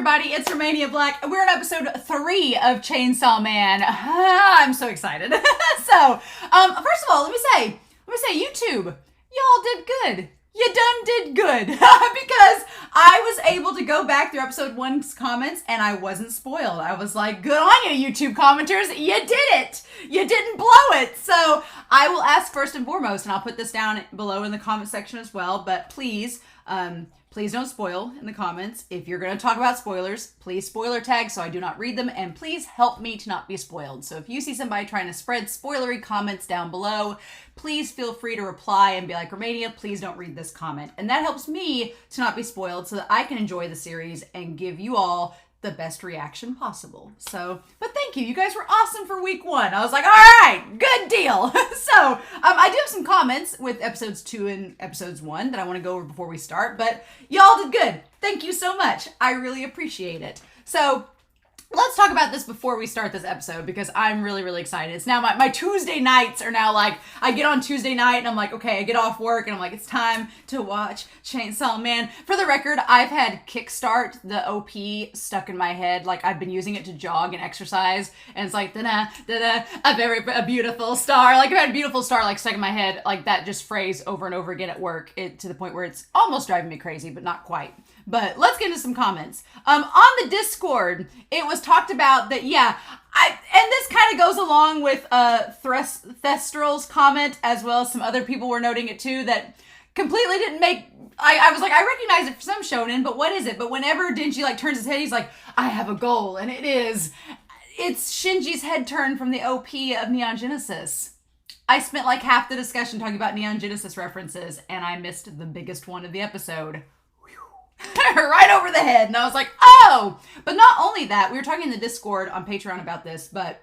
everybody, it's Romania Black. We're on episode 3 of Chainsaw Man. I'm so excited. First of all, let me say, YouTube, y'all did good. You done did good. Because I was able to go back through episode 1's comments and I wasn't spoiled. I was like, good on you, YouTube commenters. You did it. You didn't blow it. So I will ask first and foremost, and I'll put this down below in the comment section as well, but please don't spoil in the comments. If you're going to talk about spoilers, please spoiler tag so I do not read them, and please help me to not be spoiled. So if you see somebody trying to spread spoilery comments down below, please feel free to reply and be like, Romania, please don't read this comment. And that helps me to not be spoiled so that I can enjoy the series and give you all the best reaction possible. But thank you. You guys were awesome for week 1. I was like, all right, good deal. I do have some comments with episodes 2 and episodes 1 that I want to go over before we start, but y'all did good. Thank you so much. I really appreciate it. So let's talk about this before we start this episode because I'm really, really excited. It's now my Tuesday nights are now like, I get on Tuesday night and I'm like, okay, I get off work and I'm like, it's time to watch Chainsaw Man. For the record, I've had Kickstart, the OP, stuck in my head. Like I've been using it to jog and exercise and it's like, da-da, da-da, a beautiful star. Like I've had a beautiful star like stuck in my head, like that just phrase over and over again at work to the point where it's almost driving me crazy, but not quite. But let's get into some comments. On the Discord, it was talked about that, and this kind of goes along with Thestral's comment, as well as some other people were noting it too, that completely didn't make, I was like, I recognize it for some shonen, but what is it? But whenever Denji like turns his head, he's like, I have a goal, and it's Shinji's head turn from the OP of Neon Genesis. I spent like half the discussion talking about Neon Genesis references, and I missed the biggest one of the episode. Right over the head. And I was like, oh! But not only that, we were talking in the Discord on Patreon about this, but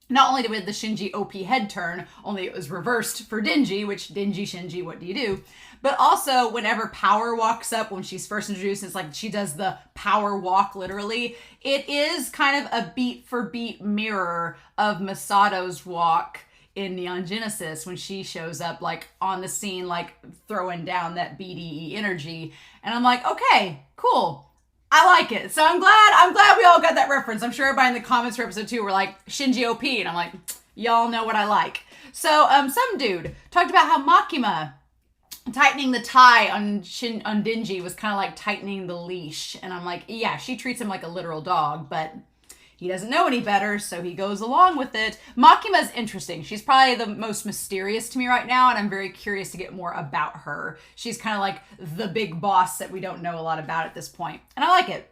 not only did we have the Shinji OP head turn, only it was reversed for Denji, which Denji, Shinji, what do you do? But also, whenever Power walks up, when she's first introduced, it's like she does the power walk, literally. It is kind of a beat-for-beat mirror of Masato's walk in Neon Genesis when she shows up like on the scene, like throwing down that BDE energy. And I'm like, okay, cool. I like it. So I'm glad we all got that reference. I'm sure everybody in the comments for episode 2 were like Shinji OP. And I'm like, y'all know what I like. So some dude talked about how Makima tightening the tie on Denji was kind of like tightening the leash. And I'm like, yeah, she treats him like a literal dog, but he doesn't know any better, so he goes along with it. Makima's interesting. She's probably the most mysterious to me right now, and I'm very curious to get more about her. She's kind of like the big boss that we don't know a lot about at this point, and I like it.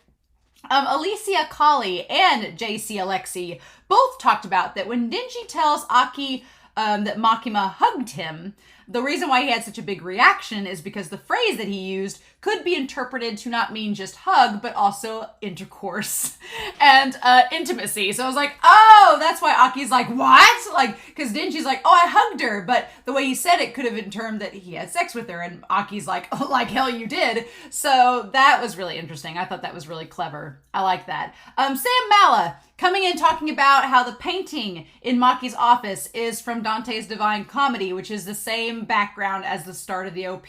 Alicia Kali and JC Alexi both talked about that when Denji tells Aki that Makima hugged him, the reason why he had such a big reaction is because the phrase that he used could be interpreted to not mean just hug, but also intercourse and intimacy. So I was like, oh, that's why Aki's like, what? Like, because Denji's like, oh, I hugged her. But the way he said it could have been termed that he had sex with her. And Aki's like, oh, like hell you did. So that was really interesting. I thought that was really clever. I like that. Sam Mala coming in talking about how the painting in Maki's office is from Dante's Divine Comedy, which is the same background as the start of the OP.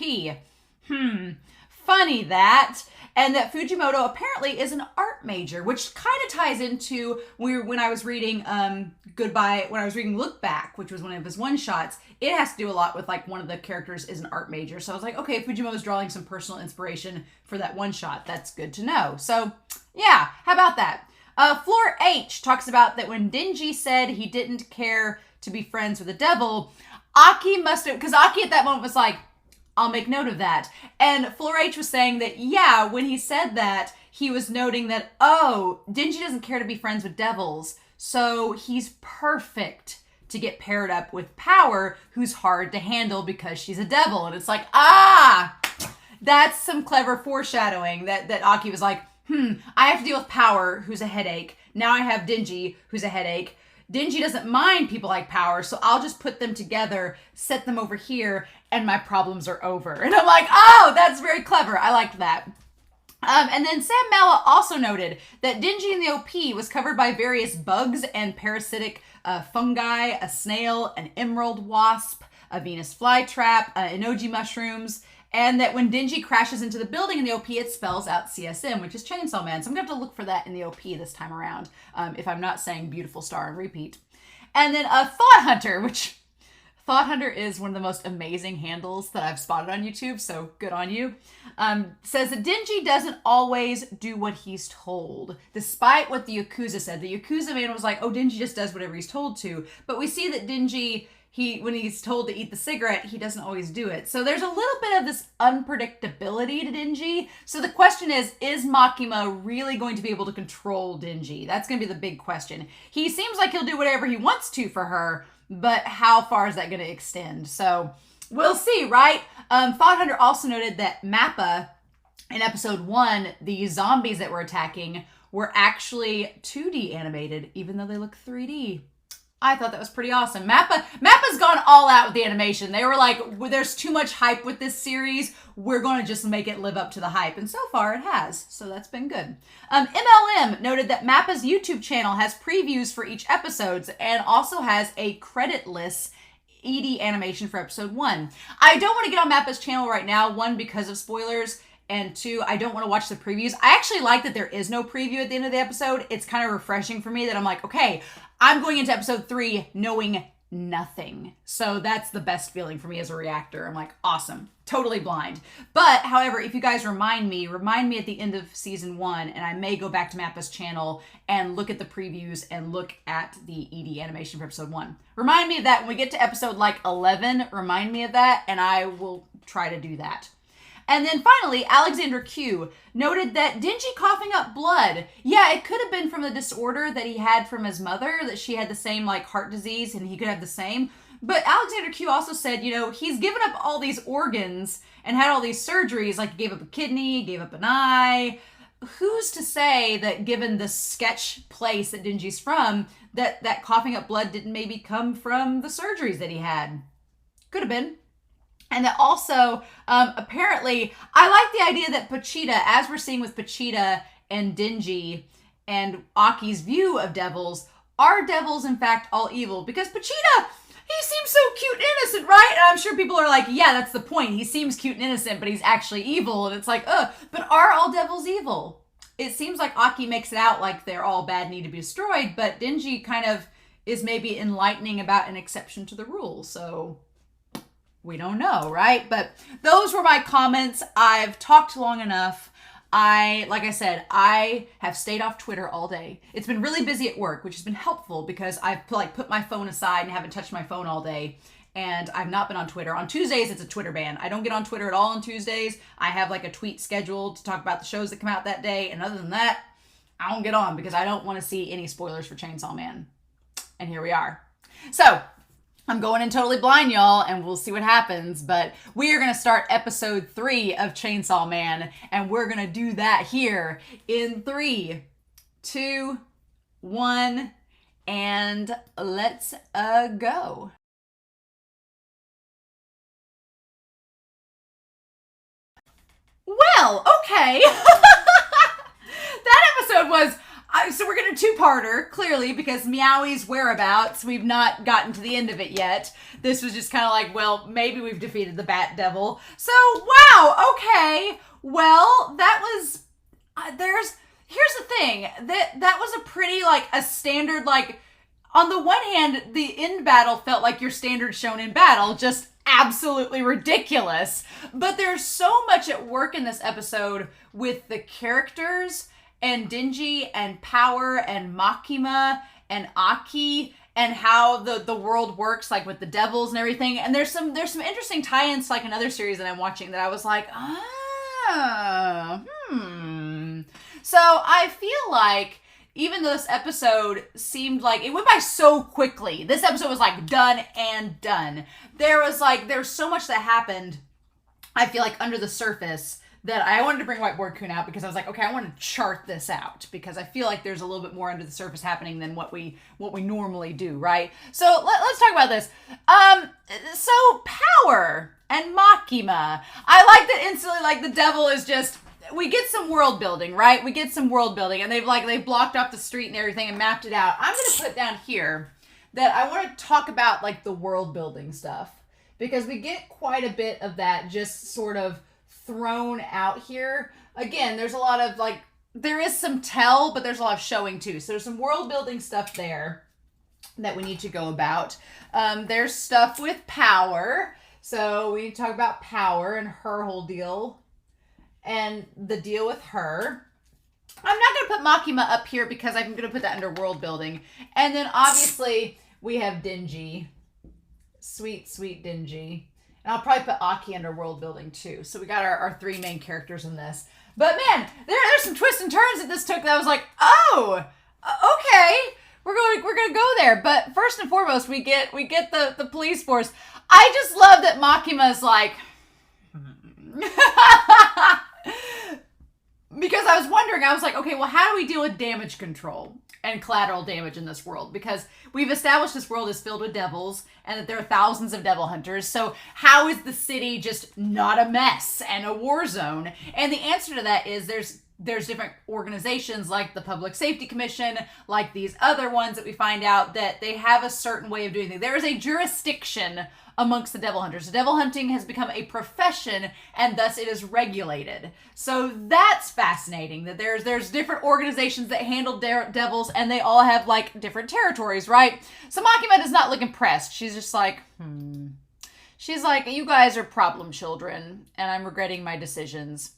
Funny that. And that Fujimoto apparently is an art major, which kind of ties into when I was reading Look Back, which was one of his one-shots. It has to do a lot with like one of the characters is an art major. So I was like, okay, Fujimoto's drawing some personal inspiration for that one-shot. That's good to know. So yeah, how about that? Floor H talks about that when Denji said he didn't care to be friends with the devil, Aki must have, because Aki at that moment was like, I'll make note of that. And Floor H was saying that, yeah, when he said that, he was noting that, oh, Denji doesn't care to be friends with devils, so he's perfect to get paired up with Power, who's hard to handle because she's a devil. And it's like, that's some clever foreshadowing that Aki was like, I have to deal with Power, who's a headache. Now I have Denji, who's a headache. Denji doesn't mind people like Power, so I'll just put them together, set them over here, and my problems are over. And I'm like, oh, that's very clever. I liked that. And then Sam Mala also noted that Denji in the OP was covered by various bugs and parasitic fungi, a snail, an emerald wasp, a Venus flytrap, enoji mushrooms, And that when Denji crashes into the building in the OP, it spells out CSM, which is Chainsaw Man. So I'm going to have to look for that in the OP this time around, if I'm not saying Beautiful Star and repeat. And then a Thought Hunter, which Thought Hunter is one of the most amazing handles that I've spotted on YouTube, so good on you. Says that Denji doesn't always do what he's told, despite what the Yakuza said. The Yakuza man was like, oh, Denji just does whatever he's told to. But we see that Denji, when he's told to eat the cigarette, he doesn't always do it. So there's a little bit of this unpredictability to Denji. So the question is Makima really going to be able to control Denji? That's going to be the big question. He seems like he'll do whatever he wants to for her, but how far is that going to extend? So we'll see, right? Thought Hunter also noted that Mappa, in episode 1, the zombies that were attacking were actually 2D animated, even though they look 3D. I thought that was pretty awesome. Mappa's gone all out with the animation. They were like, there's too much hype with this series. We're going to just make it live up to the hype. And so far it has. So that's been good. MLM noted that Mappa's YouTube channel has previews for each episode and also has a creditless ED animation for episode 1. I don't want to get on Mappa's channel right now. 1, because of spoilers. And 2, I don't want to watch the previews. I actually like that there is no preview at the end of the episode. It's kind of refreshing for me that I'm like, okay, I'm going into episode 3 knowing nothing. So that's the best feeling for me as a reactor. I'm like, awesome, totally blind. But however, if you guys remind me at the end of season 1, and I may go back to Mappa's channel and look at the previews and look at the ED animation for episode 1. Remind me of that when we get to episode like 11. Remind me of that, and I will try to do that. And then finally, Alexander Q noted that Denji coughing up blood. Yeah, it could have been from the disorder that he had from his mother, that she had the same like heart disease and he could have the same. But Alexander Q also said, you know, he's given up all these organs and had all these surgeries, like he gave up a kidney, gave up an eye. Who's to say that given the sketch place that Denji's from, that coughing up blood didn't maybe come from the surgeries that he had? Could have been. And that also, apparently, I like the idea that Pochita, as we're seeing with Pochita and Denji and Aki's view of devils, are devils in fact all evil? Because Pochita, he seems so cute and innocent, right? And I'm sure people are like, yeah, that's the point. He seems cute and innocent, but he's actually evil. And it's like, but are all devils evil? It seems like Aki makes it out like they're all bad, need to be destroyed, but Denji kind of is maybe enlightening about an exception to the rule. So we don't know, right? But those were my comments. I've talked long enough. Like I said, I have stayed off Twitter all day. It's been really busy at work, which has been helpful because I've put my phone aside and haven't touched my phone all day. And I've not been on Twitter. On Tuesdays, it's a Twitter ban. I don't get on Twitter at all on Tuesdays. I have like a tweet scheduled to talk about the shows that come out that day. And other than that, I don't get on because I don't want to see any spoilers for Chainsaw Man. And here we are. So I'm going in totally blind, y'all, and we'll see what happens. But we are going to start episode 3 of Chainsaw Man, and we're going to do that here in 3, 2, 1, and let's go. Well, okay. That episode was... so we're getting a 2-parter, clearly, because MEOWY'S whereabouts, we've not gotten to the end of it yet. This was just kind of like, well, maybe we've defeated the Bat Devil. So, wow, okay. Well, that was, here's the thing. That was a pretty, like, a standard, like, on the one hand, the end battle felt like your standard shonen battle, just absolutely ridiculous. But there's so much at work in this episode with the characters and Denji and Power and Makima and Aki and how the world works, like with the devils and everything. And there's some interesting tie-ins to like another series that I'm watching that I was like, So I feel like even though this episode seemed like it went by so quickly, this episode was like done and done. There's so much that happened, I feel like, under the surface, that I wanted to bring Whiteboard Kun out because I was like, okay, I want to chart this out because I feel like there's a little bit more under the surface happening than what we normally do, right? So let's talk about this. So Power and Makima, I like that instantly, like the devil is just, we get some world building, right? We get some world building and they've blocked off the street and everything and mapped it out. I'm going to put down here that I want to talk about like the world building stuff because we get quite a bit of that just sort of thrown out here. Again, there's a lot of like, there is some tell, but there's a lot of showing too. So there's some world building stuff there that we need to go about. There's stuff with Power. So we need to talk about Power and her whole deal and the deal with her. I'm not going to put Makima up here because I'm going to put that under world building. And then obviously we have Denji. Sweet, sweet Denji. And I'll probably put Aki under world building too. So we got our three main characters in this. But man, there's some twists and turns that this took that I was like, oh, okay. We're going to go there. But first and foremost, we get the police force. I just love that Makima's like because I was wondering, I was like, okay, well, how do we deal with damage control and collateral damage in this world? Because we've established this world is filled with devils and that there are thousands of devil hunters. So how is the city just not a mess and a war zone? And the answer to that is there's different organizations like the Public Safety Commission, like these other ones that we find out that they have a certain way of doing things. There is a jurisdiction amongst the devil hunters. The devil hunting has become a profession and thus it is regulated. So that's fascinating that there's different organizations that handle devils and they all have like different territories, right? So Makima does not look impressed. She's just like, She's like, you guys are problem children and I'm regretting my decisions.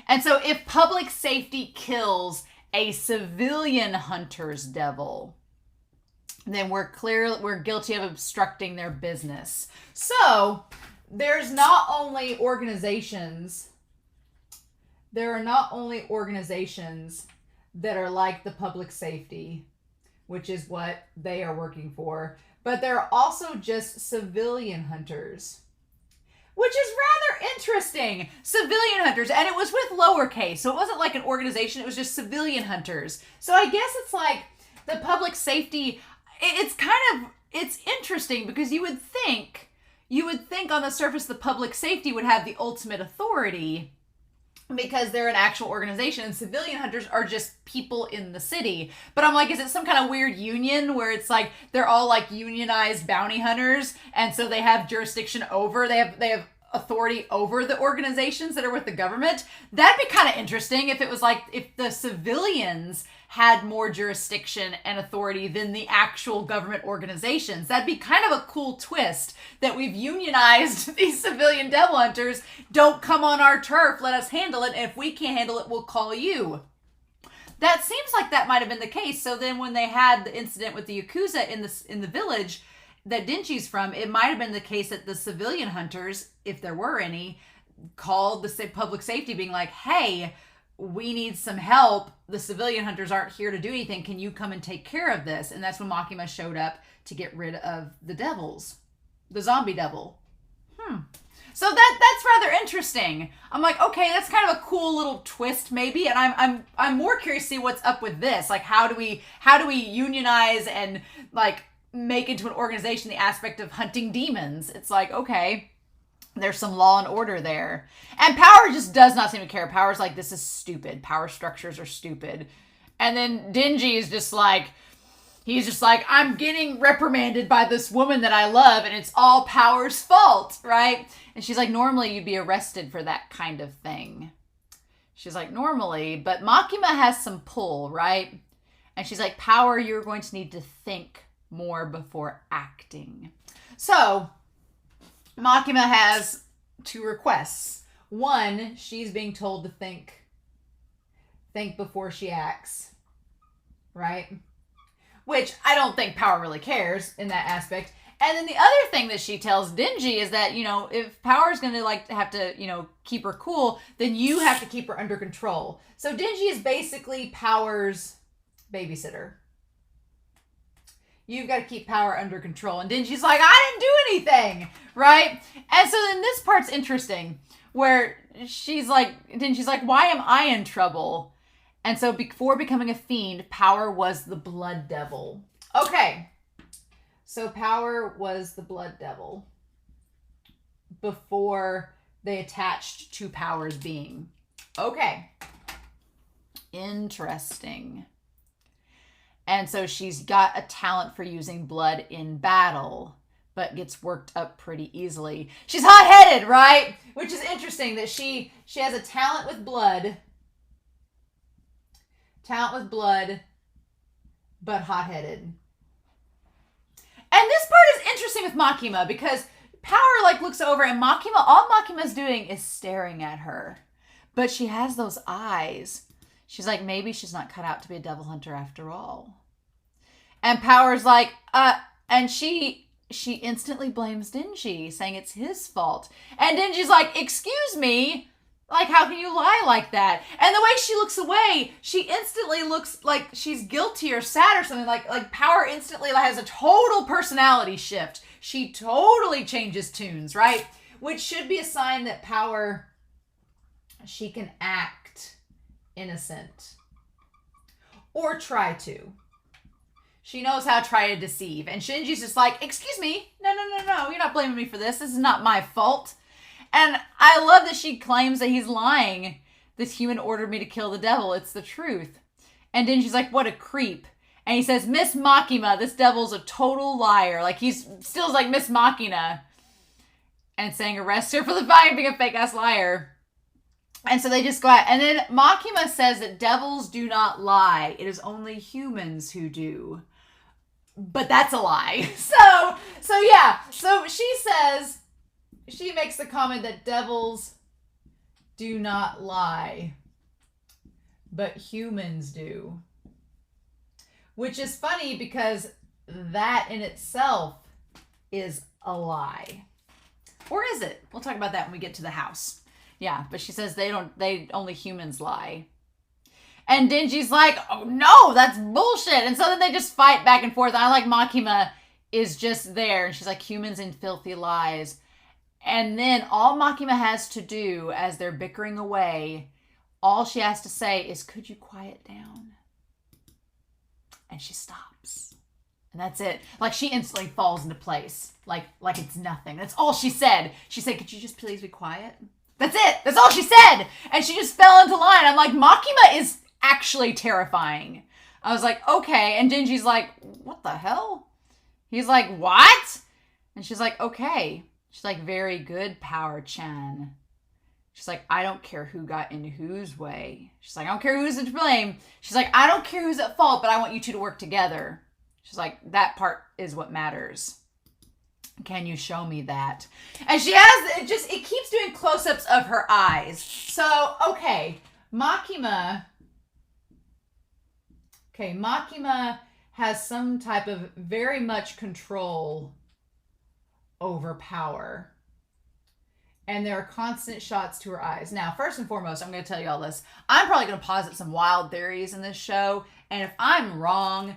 And so if public safety kills a civilian hunter's devil, then we're guilty of obstructing their business. So there's not only organizations, there are not only organizations that are like the public safety, which is what they are working for, but there are also just civilian hunters, which is rather interesting. Civilian hunters, and it was with lowercase, so it wasn't like an organization, it was just civilian hunters. So I guess it's like the public safety, it's interesting because you would think on the surface the public safety would have the ultimate authority because they're an actual organization and civilian hunters are just people in the city. But I'm like, is it some kind of weird union where it's like they're all like unionized bounty hunters and so they have jurisdiction over, they have authority over the organizations that are with the government? That'd be kind of interesting if it was like if the civilians had more jurisdiction and authority than the actual government organizations. That'd be kind of a cool twist that we've unionized these civilian devil hunters. Don't come on our turf, let us handle it. And if we can't handle it, we'll call you. That seems like that might have been the case. So then when they had the incident with the Yakuza in the village that Denji's from, it might have been the case that the civilian hunters, if there were any, called the public safety being like, hey, we need some help. The civilian hunters aren't here to do anything. Can you come and take care of this? And that's when Makima showed up to get rid of the devils, the zombie devil. So that's rather interesting. I'm like, okay, that's kind of a cool little twist maybe. And I'm more curious to see what's up with this. Like, how do we unionize and like make into an organization the aspect of hunting demons? It's like, okay, there's some law and order there. And Power just does not seem to care. Power's like, this is stupid. Power structures are stupid. And then Denji is just like, he's just like, I'm getting reprimanded by this woman that I love and it's all Power's fault, right? And she's like, normally you'd be arrested for that kind of thing. She's like, normally, but Makima has some pull, right? And she's like, Power, you're going to need to think more before acting. So Makima has two requests. One, she's being told to think before she acts, right? Which I don't think Power really cares in that aspect. And then the other thing that she tells Denji is that, you know, if Power's going to like have to, you know, keep her cool, then you have to keep her under control. So Denji is basically Power's babysitter. You've got to keep Power under control. And Denji's like, I didn't do anything, right? And so then this part's interesting, where Denji's like, why am I in trouble? And so before becoming a fiend, Power was the blood devil. Okay. So Power was the blood devil before they attached to Power's being. Okay. Interesting. And so she's got a talent for using blood in battle, but gets worked up pretty easily. She's hot-headed, right? Which is interesting that she has a talent with blood. Talent with blood, but hot-headed. And this part is interesting with Makima because Power like looks over and Makima, all Makima's doing is staring at her. But she has those eyes. She's like, maybe she's not cut out to be a devil hunter after all. And Power's like, and she instantly blames Denji, saying it's his fault. And Denji's like, excuse me? Like, how can you lie like that? And the way she looks away, she instantly looks like she's guilty or sad or something. Like Power instantly has a total personality shift. She totally changes tunes, right? Which should be a sign that Power, she can act innocent. Or try to. She knows how to try to deceive. And Shinji's just like, excuse me? No. You're not blaming me for this. This is not my fault. And I love that she claims that he's lying. This human ordered me to kill the devil. It's the truth. And Denji's like, what a creep. And he says, Miss Makima, this devil's a total liar. Like, he's still like Miss Machina. And saying, arrest her for the fine being a fake-ass liar. And so they just go out. And then Makima says that devils do not lie. It is only humans who do. But that's a lie. So yeah. So she says, she makes the comment that devils do not lie. But humans do. Which is funny because that in itself is a lie. Or is it? We'll talk about that when we get to the house. Yeah, but she says only humans lie. And Denji's like, oh no, that's bullshit. And so then they just fight back and forth. I like Makima is just there. And she's like, humans and filthy lies. And then all Makima has to do as they're bickering away, all she has to say is, could you quiet down? And she stops. And that's it. Like, she instantly falls into place. Like it's nothing. That's all she said. She said, could you just please be quiet? That's it. That's all she said. And she just fell into line. I'm like, Makima is actually terrifying. I was like, okay. And Denji's like, what the hell? He's like, what? And she's like, okay. She's like, very good, Power-chan. She's like, I don't care who got in whose way. She's like, I don't care who's to blame. She's like, I don't care who's at fault, but I want you two to work together. She's like, that part is what matters. Can you show me that? And she has, it keeps doing close-ups of her eyes. So, okay, Makima has some type of very much control over Power. And there are constant shots to her eyes. Now, first and foremost, I'm going to tell you all this. I'm probably going to posit some wild theories in this show. And if I'm wrong,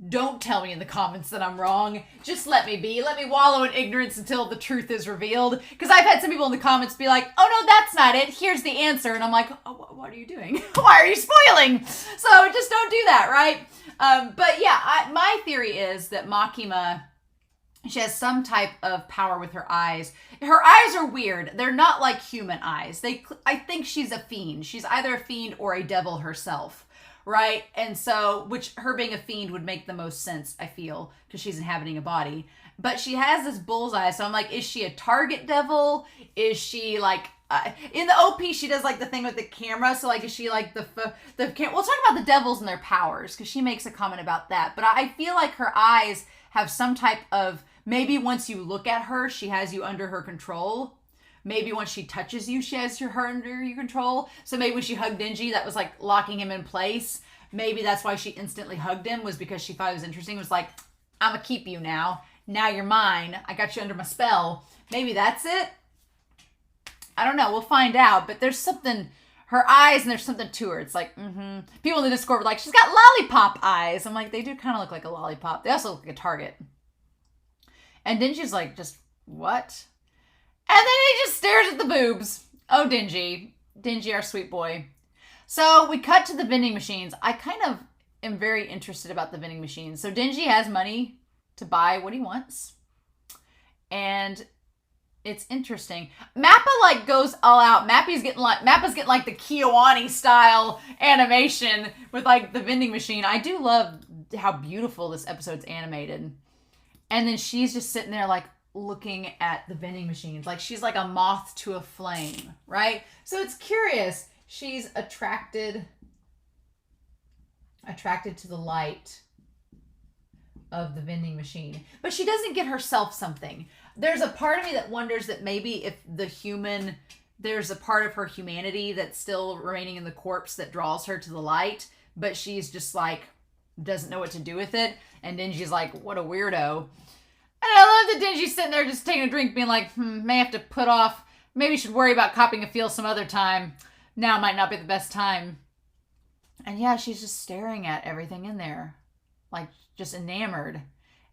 don't tell me in the comments that I'm wrong. Just let me be. Let me wallow in ignorance until the truth is revealed. Because I've had some people in the comments be like, oh no, that's not it. Here's the answer. And I'm like, oh, what are you doing? Why are you spoiling? So just don't do that, right? But yeah, my theory is that Makima, she has some type of power with her eyes. Her eyes are weird. They're not like human eyes. I think she's a fiend. She's either a fiend or a devil herself, right? And so, which her being a fiend would make the most sense, I feel, because she's inhabiting a body. But she has this bullseye, so I'm like, is she a target devil? Is she like, in the OP, she does like the thing with the camera, so like, is she like the we'll talk about the devils and their powers, because she makes a comment about that. But I feel like her eyes have some type of, maybe once you look at her, she has you under her control. Maybe once she touches you, she has her under your control. So maybe when she hugged Denji, that was like locking him in place. Maybe that's why she instantly hugged him, was because she thought it was interesting. It was like, I'm gonna keep you now. Now you're mine. I got you under my spell. Maybe that's it. I don't know. We'll find out. But there's something, her eyes, and there's something to her. It's like, People in the Discord were like, she's got lollipop eyes. I'm like, they do kind of look like a lollipop. They also look like a target. And Denji's like, just what? And then he just stares at the boobs. Oh, Denji. Denji, our sweet boy. So we cut to the vending machines. I kind of am very interested about the vending machines. So Denji has money to buy what he wants. And it's interesting. Mappa like goes all out. Mappa's getting like the Kiyoani style animation with like the vending machine. I do love how beautiful this episode's animated. And then she's just sitting there like, looking at the vending machines. Like she's like a moth to a flame, right? So it's curious. She's attracted to the light of the vending machine. But she doesn't get herself something. There's a part of me that wonders that maybe if there's a part of her humanity that's still remaining in the corpse that draws her to the light, but she's just like, doesn't know what to do with it. And Denji's like, what a weirdo. And I love that Denji's sitting there just taking a drink being like, may have to put off, maybe should worry about copping a feel some other time. Now might not be the best time. And yeah, she's just staring at everything in there, like just enamored.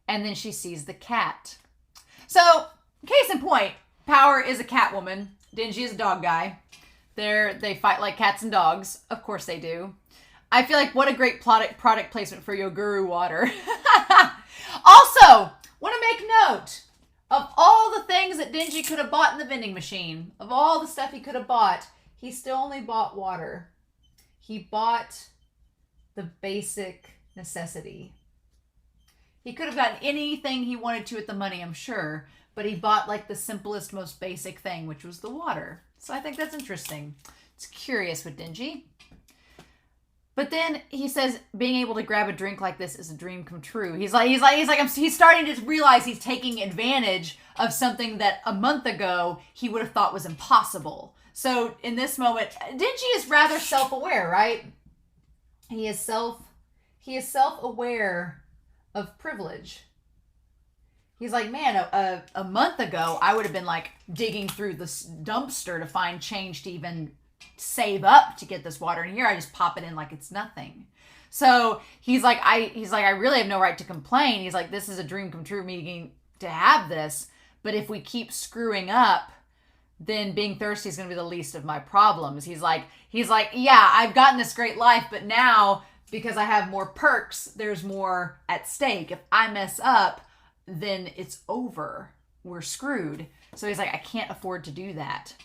And then she sees the cat. So, case in point, Power is a cat woman. Denji is a dog guy. They fight like cats and dogs. Of course they do. I feel like what a great product placement for Yoguru water. Also, want to make note of all the things that Denji could have bought in the vending machine. Of all the stuff he could have bought, he still only bought water. He bought the basic necessity. He could have gotten anything he wanted to with the money, I'm sure, but he bought like the simplest, most basic thing, which was the water. So I think that's interesting. It's curious with Denji. But then he says being able to grab a drink like this is a dream come true. He's starting to realize he's taking advantage of something that a month ago he would have thought was impossible. So in this moment, Denji is rather self-aware, right? He is self-aware of privilege. He's like, man, a month ago, I would have been like digging through this dumpster to find change to even save up to get this water. And here I just pop it in like it's nothing. So he's like, I really have no right to complain. He's like, this is a dream come true meeting to have this. But if we keep screwing up, then being thirsty is going to be the least of my problems. He's like, yeah, I've gotten this great life, but now because I have more perks, there's more at stake. If I mess up, then it's over. We're screwed. So he's like, I can't afford to do that.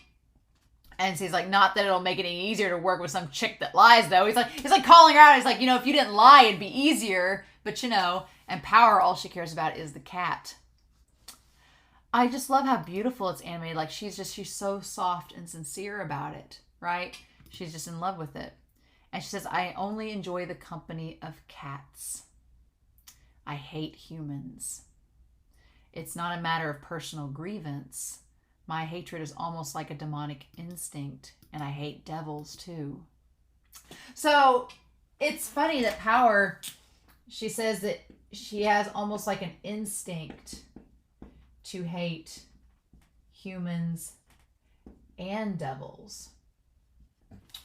And so he's like, not that it'll make it any easier to work with some chick that lies, though. He's like calling her out. He's like, if you didn't lie, it'd be easier. But and Power, all she cares about is the cat. I just love how beautiful it's animated. Like she's so soft and sincere about it, right? She's just in love with it. And she says, I only enjoy the company of cats. I hate humans. It's not a matter of personal grievance. My hatred is almost like a demonic instinct, and I hate devils too. So it's funny that Power, she says that she has almost like an instinct to hate humans and devils,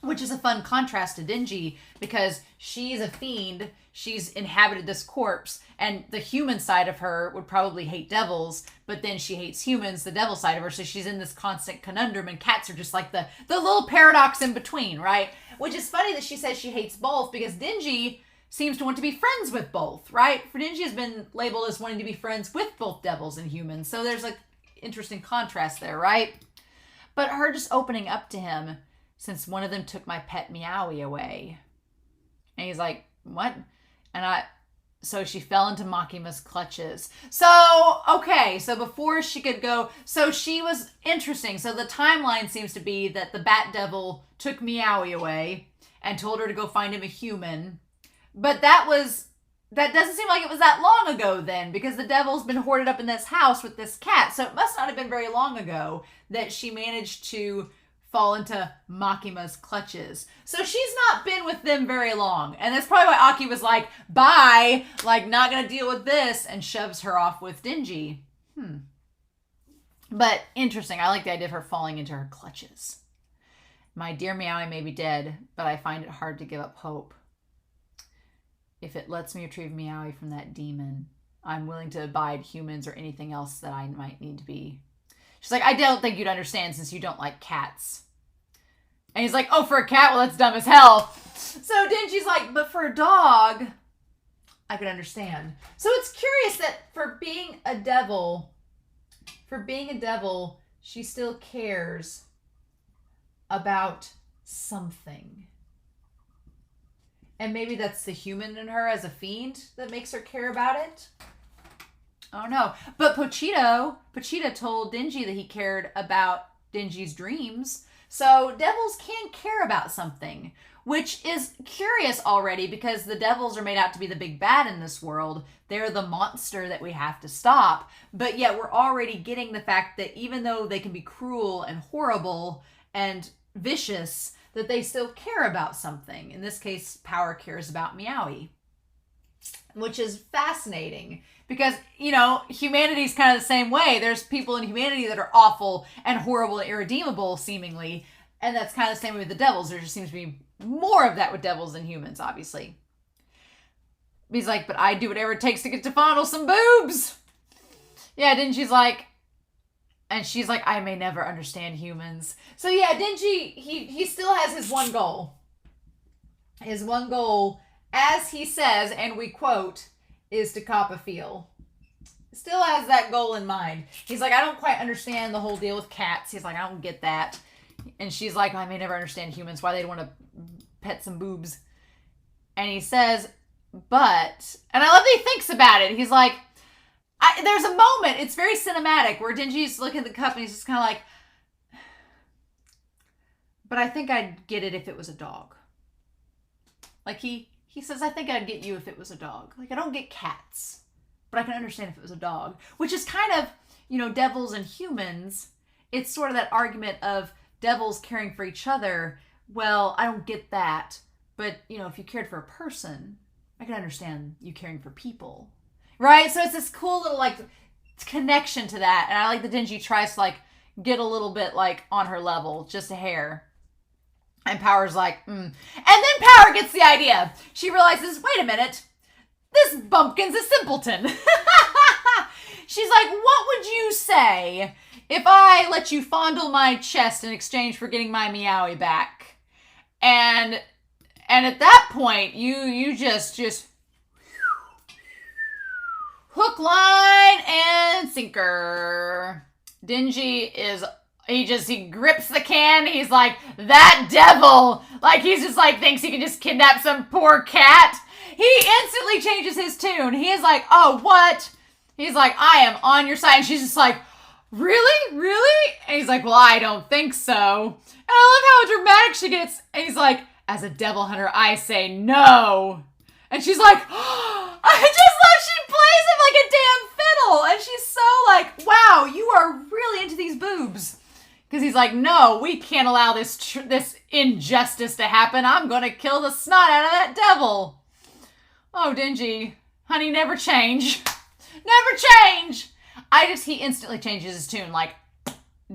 which is a fun contrast to Denji because she's a fiend. She's inhabited this corpse, and the human side of her would probably hate devils, but then she hates humans, the devil side of her. So she's in this constant conundrum, and cats are just like the little paradox in between, right? Which is funny that she says she hates both because Denji seems to want to be friends with both, right? For Denji has been labeled as wanting to be friends with both devils and humans. So there's like interesting contrast there, right? But her just opening up to him since one of them took my pet MEOWY away. And he's like, what? So she fell into Makima's clutches. So, okay, so before she could go, so she was interesting. So the timeline seems to be that the Bat Devil took MEOWY away and told her to go find him a human. But that doesn't seem like it was that long ago then, because the devil's been hoarded up in this house with this cat. So it must not have been very long ago that she managed to fall into Makima's clutches. So she's not been with them very long. And that's probably why Aki was like, bye, like not gonna deal with this, and shoves her off with Denji. But interesting. I like the idea of her falling into her clutches. My dear MEOWY may be dead, but I find it hard to give up hope. If it lets me retrieve MEOWY from that demon, I'm willing to abide humans or anything else that I might need to be. She's like, I don't think you'd understand since you don't like cats. And he's like, oh, for a cat? Well, that's dumb as hell. So Denji's like, but for a dog, I could understand. So it's curious that for being a devil, she still cares about something. And maybe that's the human in her as a fiend that makes her care about it. Oh no. But Pochita told Denji that he cared about Denji's dreams. So devils can care about something, which is curious already because the devils are made out to be the big bad in this world. They're the monster that we have to stop. But yet we're already getting the fact that even though they can be cruel and horrible and vicious, that they still care about something. In this case, Power cares about MEOWY, which is fascinating because, you know, humanity's kind of the same way. There's people in humanity that are awful and horrible and irredeemable, seemingly. And that's kind of the same way with the devils. There just seems to be more of that with devils than humans, obviously. He's like, but I'd do whatever it takes to get to fondle some boobs. Yeah, Denji's like, and she's like, I may never understand humans. So yeah, Denji, he still has his one goal. His one goal, as he says, and we quote, is to cop a feel. Still has that goal in mind. He's like, I don't quite understand the whole deal with cats. He's like, I don't get that. And she's like, I may never understand humans, why they'd want to pet some boobs. And he says, but, and I love that he thinks about it. He's like, there's a moment, it's very cinematic, where Denji's looking at the cup and he's just kind of like, but I think I'd get it if it was a dog. Like he says, I think I'd get you if it was a dog. Like, I don't get cats, but I can understand if it was a dog. Which is kind of, you know, devils and humans. It's sort of that argument of devils caring for each other. Well, I don't get that. But, you know, if you cared for a person, I can understand you caring for people. Right? So it's this cool little, like, connection to that. And I like that Denji tries to, like, get a little bit, like, on her level. Just a hair. And Power's like, And then Power gets the idea. She realizes, wait a minute. This bumpkin's a simpleton. She's like, what would you say if I let you fondle my chest in exchange for getting my MEOWY back? And at that point, you just hook, line, and sinker. Denji is... He grips the can. He's like, that devil. Like, he's just like, thinks he can just kidnap some poor cat. He instantly changes his tune. He is like, oh, what? He's like, I am on your side. And she's just like, really? Really? And he's like, well, I don't think so. And I love how dramatic she gets. And he's like, as a devil hunter, I say no. And she's like, oh, I just love she plays him like a damn fiddle. And she's so like, wow, you are really into these boobs. Because he's like, no, we can't allow this injustice to happen. I'm going to kill the snot out of that devil. Oh, Denji, honey, never change. Never change. He instantly changes his tune. Like,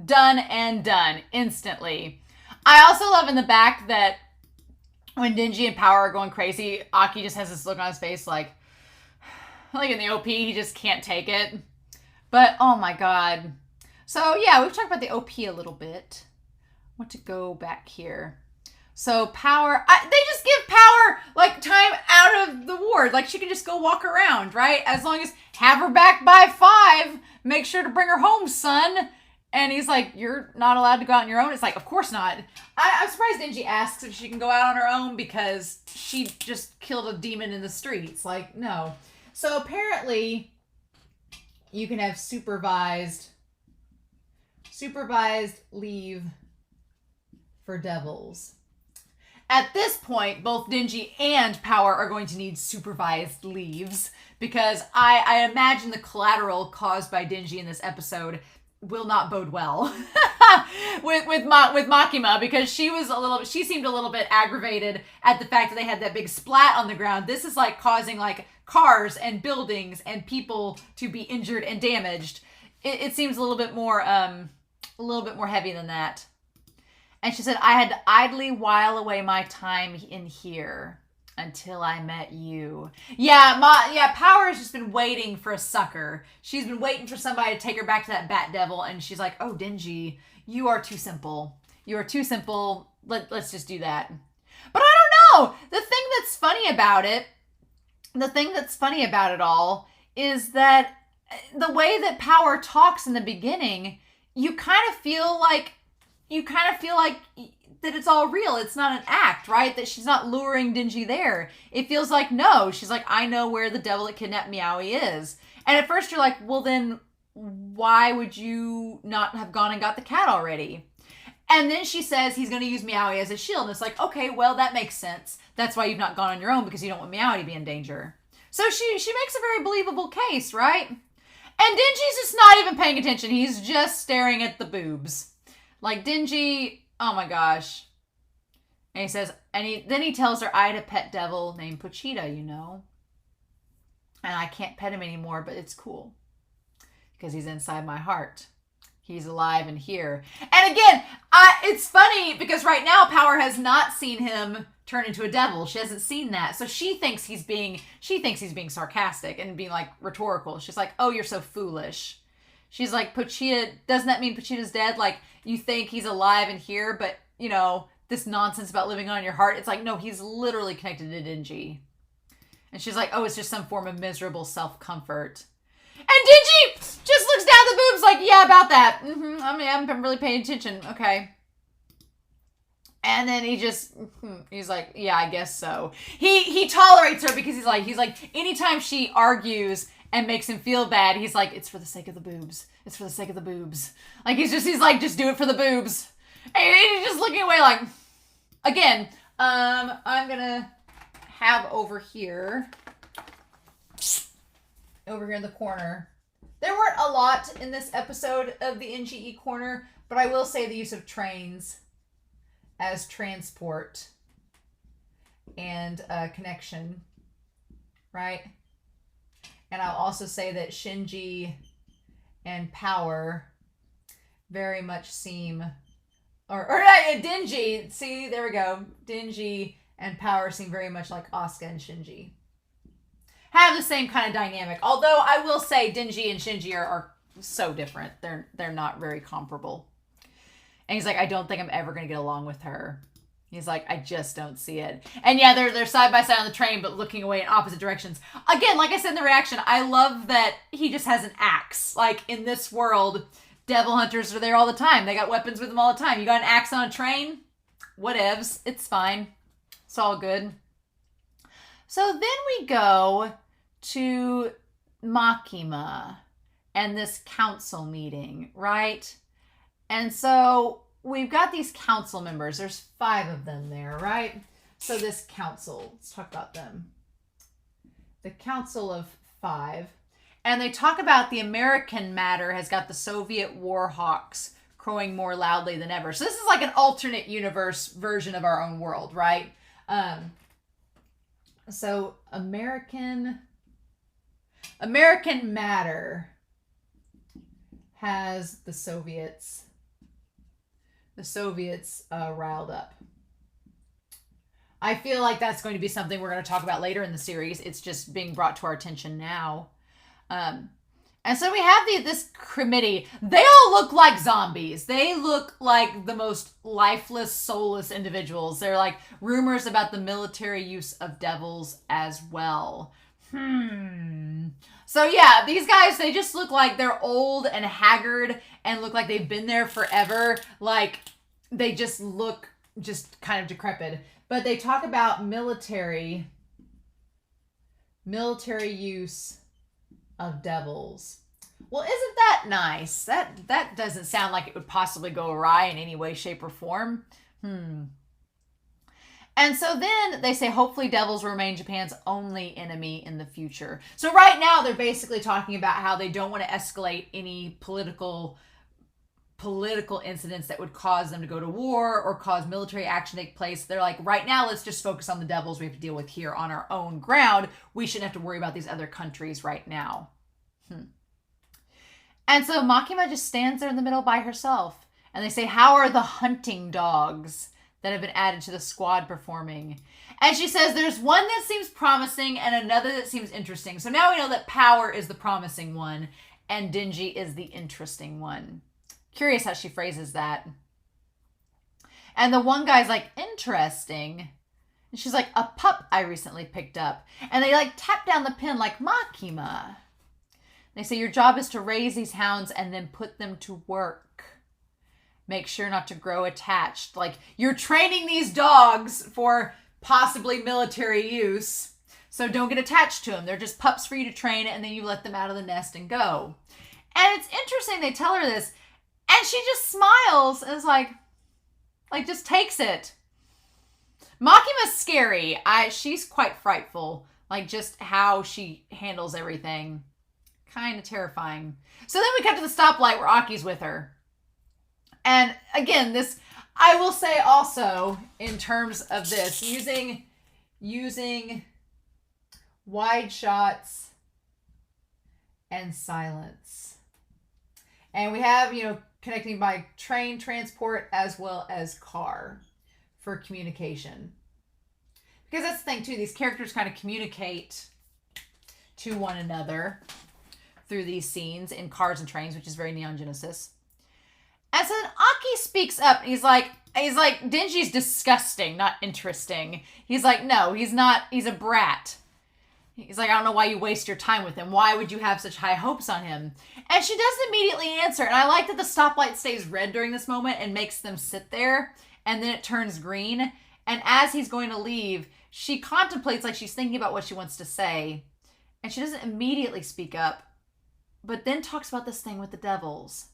done and done. Instantly. I also love in the back that when Denji and Power are going crazy, Aki just has this look on his face like in the OP, he just can't take it. But, oh my god. So, yeah, we've talked about the OP a little bit. I want to go back here. So, Power... they just give Power, like, time out of the ward. Like, she can just go walk around, right? As long as... Have her back by 5. Make sure to bring her home, son. And he's like, you're not allowed to go out on your own? It's like, of course not. I'm surprised Denji asks if she can go out on her own because she just killed a demon in the streets. Like, no. So, apparently, you can have supervised leave for devils. At this point, both Denji and Power are going to need supervised leaves because I imagine the collateral caused by Denji in this episode will not bode well with Makima because she seemed a little bit aggravated at the fact that they had that big splat on the ground. This is like causing like cars and buildings and people to be injured and damaged. It seems a little bit more heavy than that. And she said, I had to idly while away my time in here until I met you. Yeah, Power has just been waiting for a sucker. She's been waiting for somebody to take her back to that bat devil. And she's like, oh, Denji, you are too simple. You are too simple. Let's just do that. But I don't know. The thing that's funny about it all is that the way that Power talks in the beginning, you kind of feel like that it's all real. It's not an act, right? That she's not luring Denji there. It feels like, no. She's like, I know where the devil that kidnapped MEOWY is. And at first you're like, well then, why would you not have gone and got the cat already? And then she says he's going to use MEOWY as a shield. And it's like, okay, well, that makes sense. That's why you've not gone on your own, because you don't want MEOWY to be in danger. So she makes a very believable case, right? And Denji's just not even paying attention. He's just staring at the boobs. Like, Denji, oh my gosh. And he says, then he tells her, I had a pet devil named Pochita, you know. And I can't pet him anymore, but it's cool. Because he's inside my heart. He's alive and here. And again, it's funny because right now Power has not seen him turn into a devil. She hasn't seen that. So she thinks he's being sarcastic and being like rhetorical. She's like, oh, you're so foolish. She's like, Pochita, doesn't that mean Pochita's dead? Like, you think he's alive and here, but you know, this nonsense about living on your heart. It's like, no, he's literally connected to Denji. And she's like, oh, it's just some form of miserable self-comfort. And Denji just looks down the boobs like, yeah, about that. I mean, I haven't been really paying attention. Okay. And then he's like, yeah, I guess so. He tolerates her because he's like, anytime she argues and makes him feel bad, he's like, it's for the sake of the boobs. It's for the sake of the boobs. Like, he's like, just do it for the boobs. And he's just looking away like, again, I'm gonna have over here in the corner. There weren't a lot in this episode of the NGE corner, but I will say the use of trains as transport and connection, right? And I'll also say that Shinji and Power very much seem, or Denji, see, there we go. Denji and Power seem very much like Asuka and Shinji. Have the same kind of dynamic. Although I will say Denji and Shinji are so different. They're not very comparable. And he's like, I don't think I'm ever going to get along with her. He's like, I just don't see it. And yeah, they're side by side on the train, but looking away in opposite directions. Again, like I said in the reaction, I love that he just has an axe. Like, in this world, devil hunters are there all the time. They got weapons with them all the time. You got an axe on a train? Whatevs. It's fine. It's all good. So then we go to Makima and this council meeting, right? And so we've got these council members. There's 5 of them there, right? So this council, let's talk about them. The Council of 5. And they talk about the American matter has got the Soviet war hawks crowing more loudly than ever. So this is like an alternate universe version of our own world, right? So American matter has the Soviets riled up. I feel like that's going to be something we're going to talk about later in the series. It's just being brought to our attention now. And so we have this committee. They all look like zombies. They look like the most lifeless, soulless individuals. They're like rumors about the military use of devils as well. So yeah, these guys, they just look like they're old and haggard and look like they've been there forever. Like, they just look just kind of decrepit. But they talk about military use of devils. Well, isn't that nice? That doesn't sound like it would possibly go awry in any way, shape, or form. And so then they say, hopefully devils will remain Japan's only enemy in the future. So right now they're basically talking about how they don't want to escalate any political incidents that would cause them to go to war or cause military action to take place. They're like, right now, let's just focus on the devils we have to deal with here on our own ground. We shouldn't have to worry about these other countries right now. And so Makima just stands there in the middle by herself. And they say, how are the hunting dogs that have been added to the squad performing? And she says, there's one that seems promising and another that seems interesting. So now we know that Power is the promising one and Denji is the interesting one. Curious how she phrases that. And the one guy's like, interesting. And she's like, a pup I recently picked up. And they like tap down the pin like, Makima. They say, your job is to raise these hounds and then put them to work. make sure not to grow attached. Like, you're training these dogs for possibly military use, so don't get attached to them. They're just pups for you to train, and then you let them out of the nest and go. And it's interesting, they tell her this, and she just smiles and is like just takes it. Makima's scary. She's quite frightful. Like, just how she handles everything. Kind of terrifying. So then we cut to the stoplight where Aki's with her. And again, this, I will say also, in terms of this, using wide shots and silence. And we have, connecting by train transport as well as car for communication. Because that's the thing too, these characters kind of communicate to one another through these scenes in cars and trains, which is very Neon Genesis. And so then Aki speaks up. He's like, Denji's disgusting, not interesting. He's like, no, he's not. He's a brat. He's like, I don't know why you waste your time with him. Why would you have such high hopes on him? And she doesn't immediately answer. And I like that the stoplight stays red during this moment and makes them sit there. And then it turns green. And as he's going to leave, she contemplates, like she's thinking about what she wants to say. And she doesn't immediately speak up, but then talks about this thing with the devils.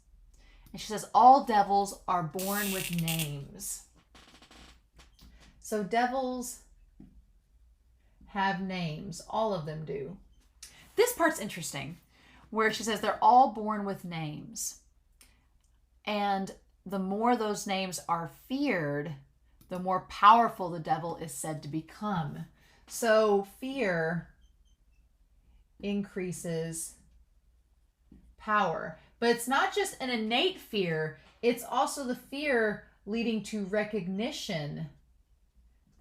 And she says, all devils are born with names. So devils have names. All of them do. This part's interesting, where she says they're all born with names. And the more those names are feared, the more powerful the devil is said to become. So fear increases power. But it's not just an innate fear, it's also the fear leading to recognition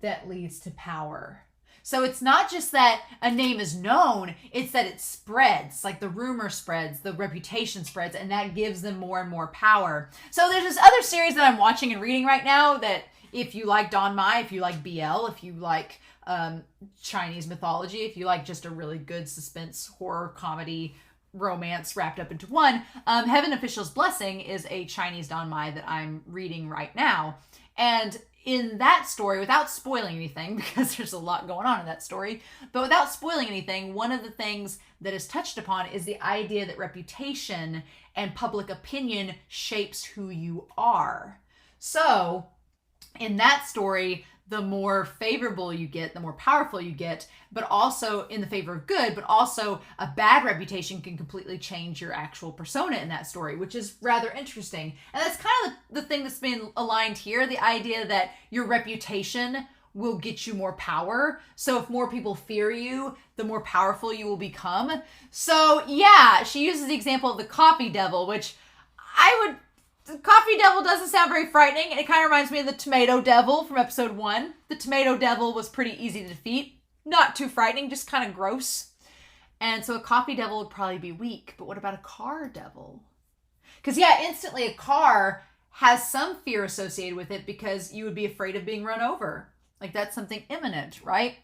that leads to power. So it's not just that a name is known, it's that it spreads, like the rumor spreads, the reputation spreads, and that gives them more and more power. So there's this other series that I'm watching and reading right now that if you like Don Mai, if you like BL, if you like Chinese mythology, if you like just a really good suspense, horror, comedy, romance wrapped up into one, Heaven Official's Blessing is a Chinese Don Mai that I'm reading right now. And in that story, without spoiling anything, because there's a lot going on in that story, but without spoiling anything, one of the things that is touched upon is the idea that reputation and public opinion shapes who you are. So in that story, the more favorable you get, the more powerful you get, but also in the favor of good, but also a bad reputation can completely change your actual persona in that story, which is rather interesting. And that's kind of the thing that's been aligned here, the idea that your reputation will get you more power. So if more people fear you, the more powerful you will become. So yeah, she uses the example of the coffee devil, which the coffee devil doesn't sound very frightening. It kind of reminds me of the tomato devil from episode 1. The tomato devil was pretty easy to defeat. Not too frightening, just kind of gross. And so a coffee devil would probably be weak. But what about a car devil? Because yeah, instantly a car has some fear associated with it because you would be afraid of being run over. Like that's something imminent, right?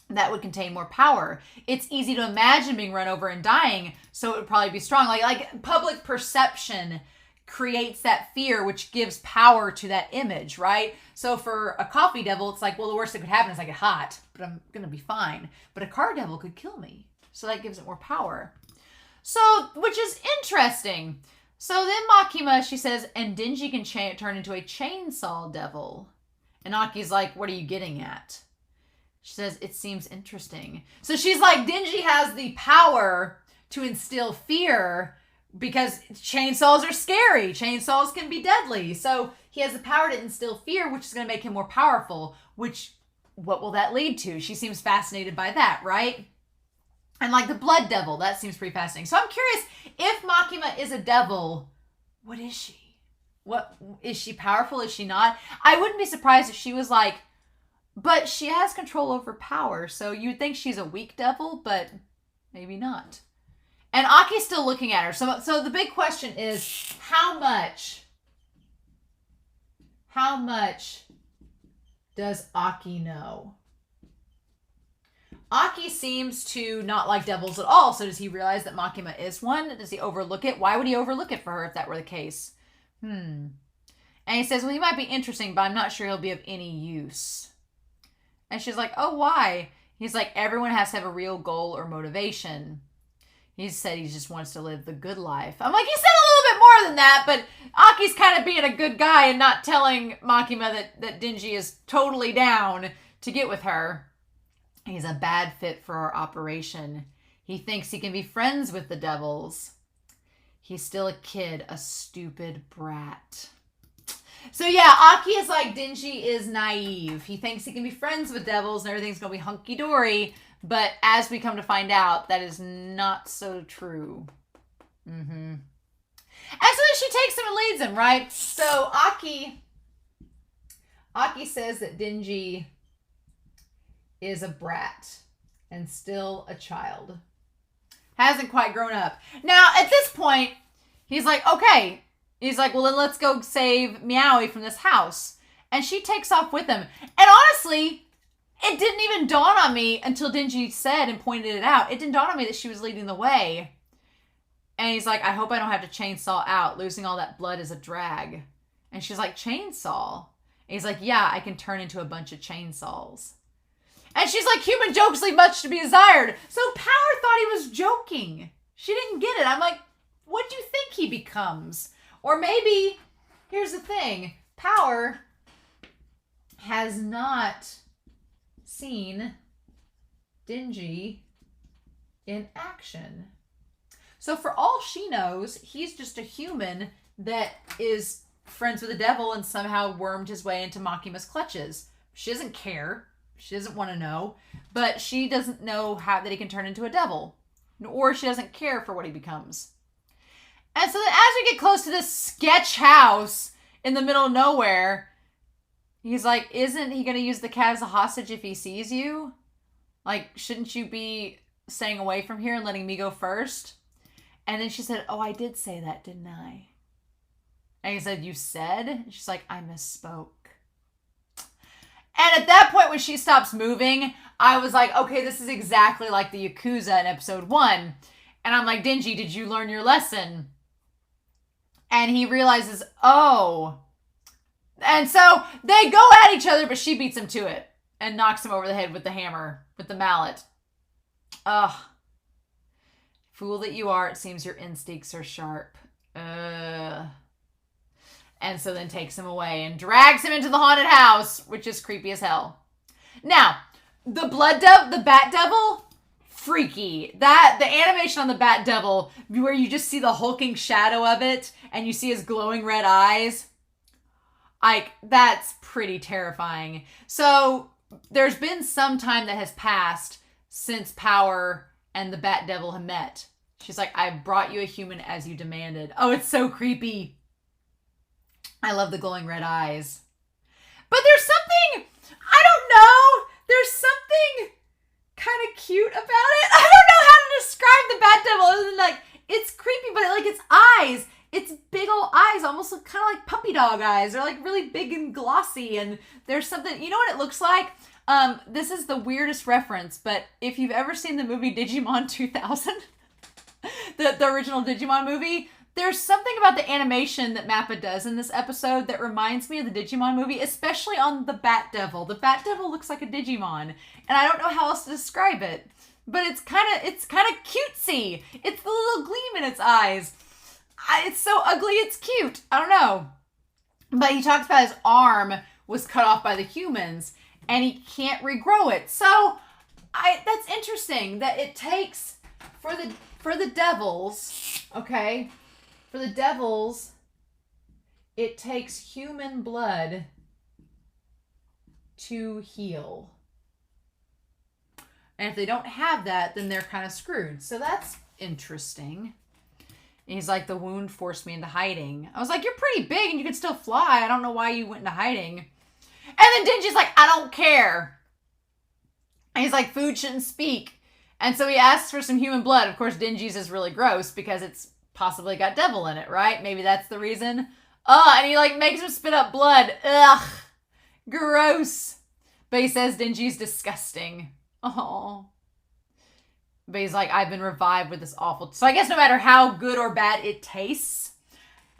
That would contain more power. It's easy to imagine being run over and dying, so it would probably be strong. Like public perception creates that fear, which gives power to that image, right? So for a coffee devil, it's like, well, the worst that could happen is I get hot, but I'm going to be fine. But a car devil could kill me. So that gives it more power. So, which is interesting. So then Makima, she says, and Denji can turn into a chainsaw devil. And Aki's like, what are you getting at? She says, it seems interesting. So she's like, Denji has the power to instill fear because chainsaws are scary. Chainsaws can be deadly. So he has the power to instill fear, which is going to make him more powerful, which, what will that lead to? She seems fascinated by that, right? And like the blood devil, that seems pretty fascinating. So I'm curious, if Makima is a devil, what is she? What is she powerful? Is she not? I wouldn't be surprised if she was like, but she has control over power. So you'd think she's a weak devil, but maybe not. And Aki's still looking at her. So the big question is, how much does Aki know? Aki seems to not like devils at all. So does he realize that Makima is one? Does he overlook it? Why would he overlook it for her if that were the case? And he says, well, he might be interesting, but I'm not sure he'll be of any use. And she's like, oh, why? He's like, everyone has to have a real goal or motivation. He said he just wants to live the good life. I'm like, he said a little bit more than that, but Aki's kind of being a good guy and not telling Makima that Denji is totally down to get with her. He's a bad fit for our operation. He thinks he can be friends with the devils. He's still a kid, a stupid brat. So yeah, Aki is like, Denji is naive. He thinks he can be friends with devils and everything's going to be hunky-dory. But as we come to find out, that is not so true. And so then she takes him and leads him, right? So Aki says that Denji is a brat and still a child. Hasn't quite grown up. Now, at this point, he's like, okay. He's like, well, then let's go save MEOWY from this house. And she takes off with him. And honestly, it didn't even dawn on me until Denji said and pointed it out. It didn't dawn on me that she was leading the way. And he's like, I hope I don't have to chainsaw out. Losing all that blood is a drag. And she's like, chainsaw? And he's like, yeah, I can turn into a bunch of chainsaws. And she's like, human jokes leave much to be desired. So Power thought he was joking. She didn't get it. I'm like, what do you think he becomes? Or maybe, here's the thing. Power has not seen Denji in action. So for all she knows, he's just a human that is friends with the devil and somehow wormed his way into Makima's clutches. She doesn't care. She doesn't want to know. But she doesn't know how that he can turn into a devil. Or she doesn't care for what he becomes. And so then as we get close to this sketch house in the middle of nowhere, he's like, isn't he going to use the cat as a hostage if he sees you? Like, shouldn't you be staying away from here and letting me go first? And then she said, oh, I did say that, didn't I? And he said, you said? And she's like, I misspoke. And at that point, when she stops moving, I was like, okay, this is exactly like the Yakuza in episode 1. And I'm like, Denji, did you learn your lesson? And he realizes, oh. And so they go at each other, but she beats him to it and knocks him over the head with the hammer, with the mallet. Ugh. Fool that you are, it seems your instincts are sharp. And so then takes him away and drags him into the haunted house, which is creepy as hell. Now, the bat devil, freaky. The animation on the bat devil, where you just see the hulking shadow of it, and you see his glowing red eyes, like, that's pretty terrifying. So, there's been some time that has passed since Power and the bat devil have met. She's like, I brought you a human as you demanded. Oh, it's so creepy. I love the glowing red eyes. But there's something, I don't know, there's something kind of cute about it. I don't know how to describe the bat devil other than, like, it's creepy, but like its eyes, its big old eyes almost look kind of like puppy dog eyes. They're like really big and glossy, and there's something, you know what it looks like? This is the weirdest reference, but if you've ever seen the movie Digimon 2000, the original Digimon movie, there's something about the animation that Mappa does in this episode that reminds me of the Digimon movie, especially on the Bat Devil. The Bat Devil looks like a Digimon, and I don't know how else to describe it, but it's kind of cutesy. It's the little gleam in its eyes. It's so ugly, it's cute. I don't know. But he talks about his arm was cut off by the humans, and he can't regrow it. So that's interesting that it takes for the devils, okay? For the devils, it takes human blood to heal. And if they don't have that, then they're kind of screwed. So that's interesting. And he's like, the wound forced me into hiding. I was like, you're pretty big and you can still fly. I don't know why you went into hiding. And then Denji's like, I don't care. And he's like, food shouldn't speak. And so he asks for some human blood. Of course, Denji's is really gross because it's possibly got devil in it, right? Maybe that's the reason. And he like makes him spit up blood. Ugh. Gross. But he says Denji's disgusting. Oh. But he's like, I've been revived with this awful... So I guess no matter how good or bad it tastes,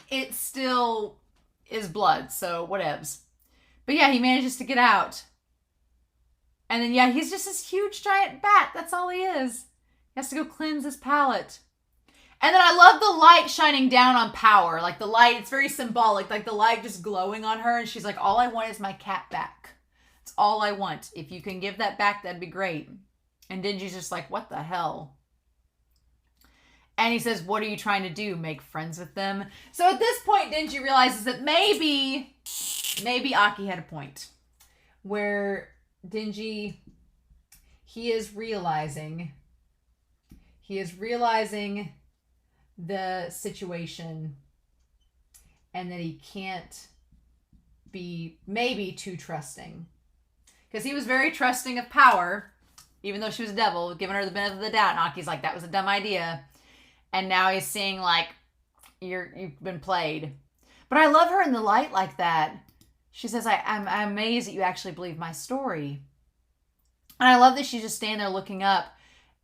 it still is blood, so whatevs. But yeah, he manages to get out. And then, yeah, he's just this huge giant bat. That's all he is. He has to go cleanse his palate. And then I love the light shining down on Power. Like the light, it's very symbolic. Like the light just glowing on her. And she's like, all I want is my cat back. It's all I want. If you can give that back, that'd be great. And Denji's just like, what the hell? And he says, what are you trying to do? Make friends with them? So at this point, Denji realizes that maybe Aki had a point. Where Denji, he is realizing the situation and that he can't be maybe too trusting. Because he was very trusting of Power, even though she was a devil, giving her the benefit of the doubt. And Aki's like, that was a dumb idea. And now he's seeing like, you've been played. But I love her in the light like that. She says, I'm amazed that you actually believe my story. And I love that she's just standing there looking up.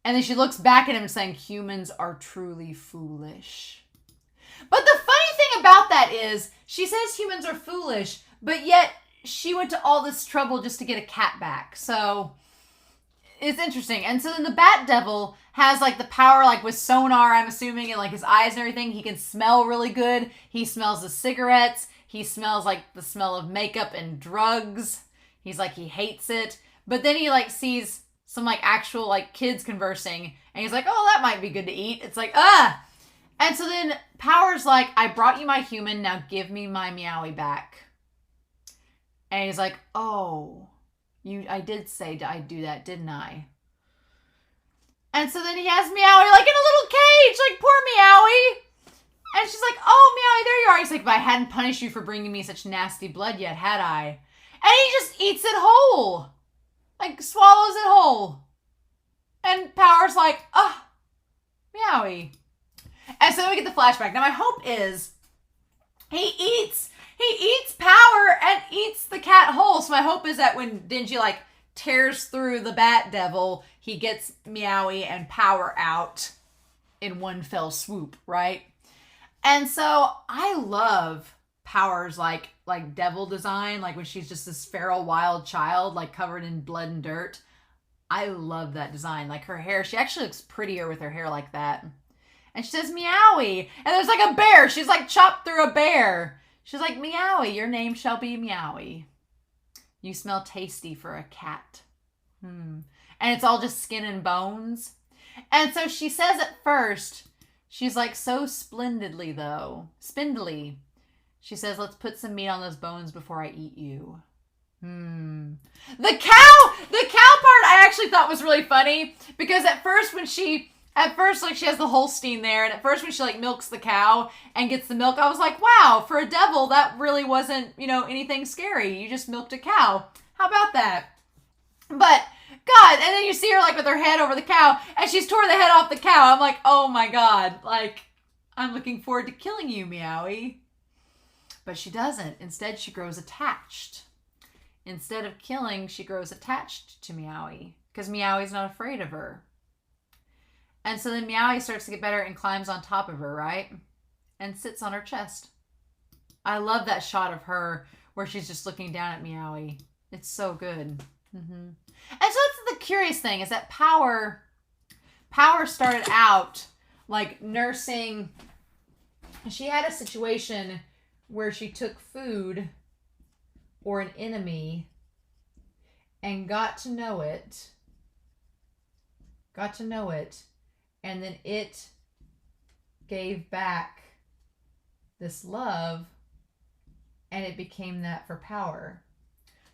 And then she looks back at him and saying, humans are truly foolish. But the funny thing about that is, she says humans are foolish, but yet she went to all this trouble just to get a cat back. So it's interesting. And so then the Bat Devil has like the power, like with sonar, I'm assuming, and like his eyes and everything. He can smell really good. He smells the cigarettes. He smells like the smell of makeup and drugs. He's like, he hates it. But then he like sees some like actual like kids conversing. And he's like, oh, that might be good to eat. It's like, ah. And so then Power's like, I brought you my human. Now give me my MEOWY back. And he's like, oh, I did say I'd do that, didn't I? And so then he has MEOWY like in a little cage. Like, poor MEOWY. And she's like, oh, MEOWY, there you are. He's like, but I hadn't punished you for bringing me such nasty blood yet, had I? And he just eats it whole. Like, swallows it whole. And Power's like, ah, oh, MEOWY. And so then we get the flashback. Now, my hope is he eats Power and eats the cat whole. So my hope is that when Denji, like, tears through the Bat Devil, he gets MEOWY and Power out in one fell swoop, right? And so I love Power's like devil design, like when she's just this feral wild child, like covered in blood and dirt. I love that design. Like her hair, she actually looks prettier with her hair like that. And she says MEOWY. And there's like a bear. She's like chopped through a bear. She's like, MEOWY, your name shall be MEOWY. You smell tasty for a cat. And it's all just skin and bones. And so she says at first, she's like, so splendidly though. Spindly. She says, let's put some meat on those bones before I eat you. The cow part I actually thought was really funny. Because at first like she has the Holstein there. And at first when she like milks the cow and gets the milk, I was like, wow, for a devil, that really wasn't, anything scary. You just milked a cow. How about that? But God, and then you see her like with her head over the cow and she's tore the head off the cow. I'm like, oh my God, like I'm looking forward to killing you, MEOWY. But she doesn't. Instead, she grows attached. Instead of killing, she grows attached to MEOWY because MEOWY's not afraid of her. And so then MEOWY starts to get better and climbs on top of her, right? And sits on her chest. I love that shot of her where she's just looking down at MEOWY. It's so good. And so that's the curious thing is that Power started out like nursing. She had a situation where she took food or an enemy and got to know it, and then it gave back this love, and it became that for Power.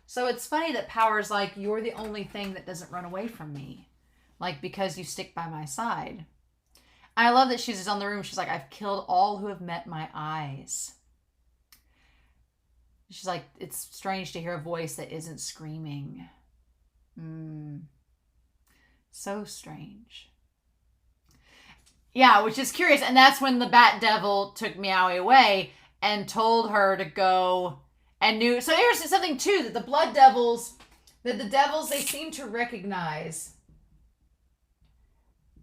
So it's funny that Power's like, you're the only thing that doesn't run away from me. Like, because you stick by my side. I love that she's just on the room. She's like, I've killed all who have met my eyes. She's like, it's strange to hear a voice that isn't screaming. So strange. Yeah, which is curious. And that's when the Bat Devil took MEOWY away and told her to go and knew. So here's something too, that the blood devils, they seem to recognize.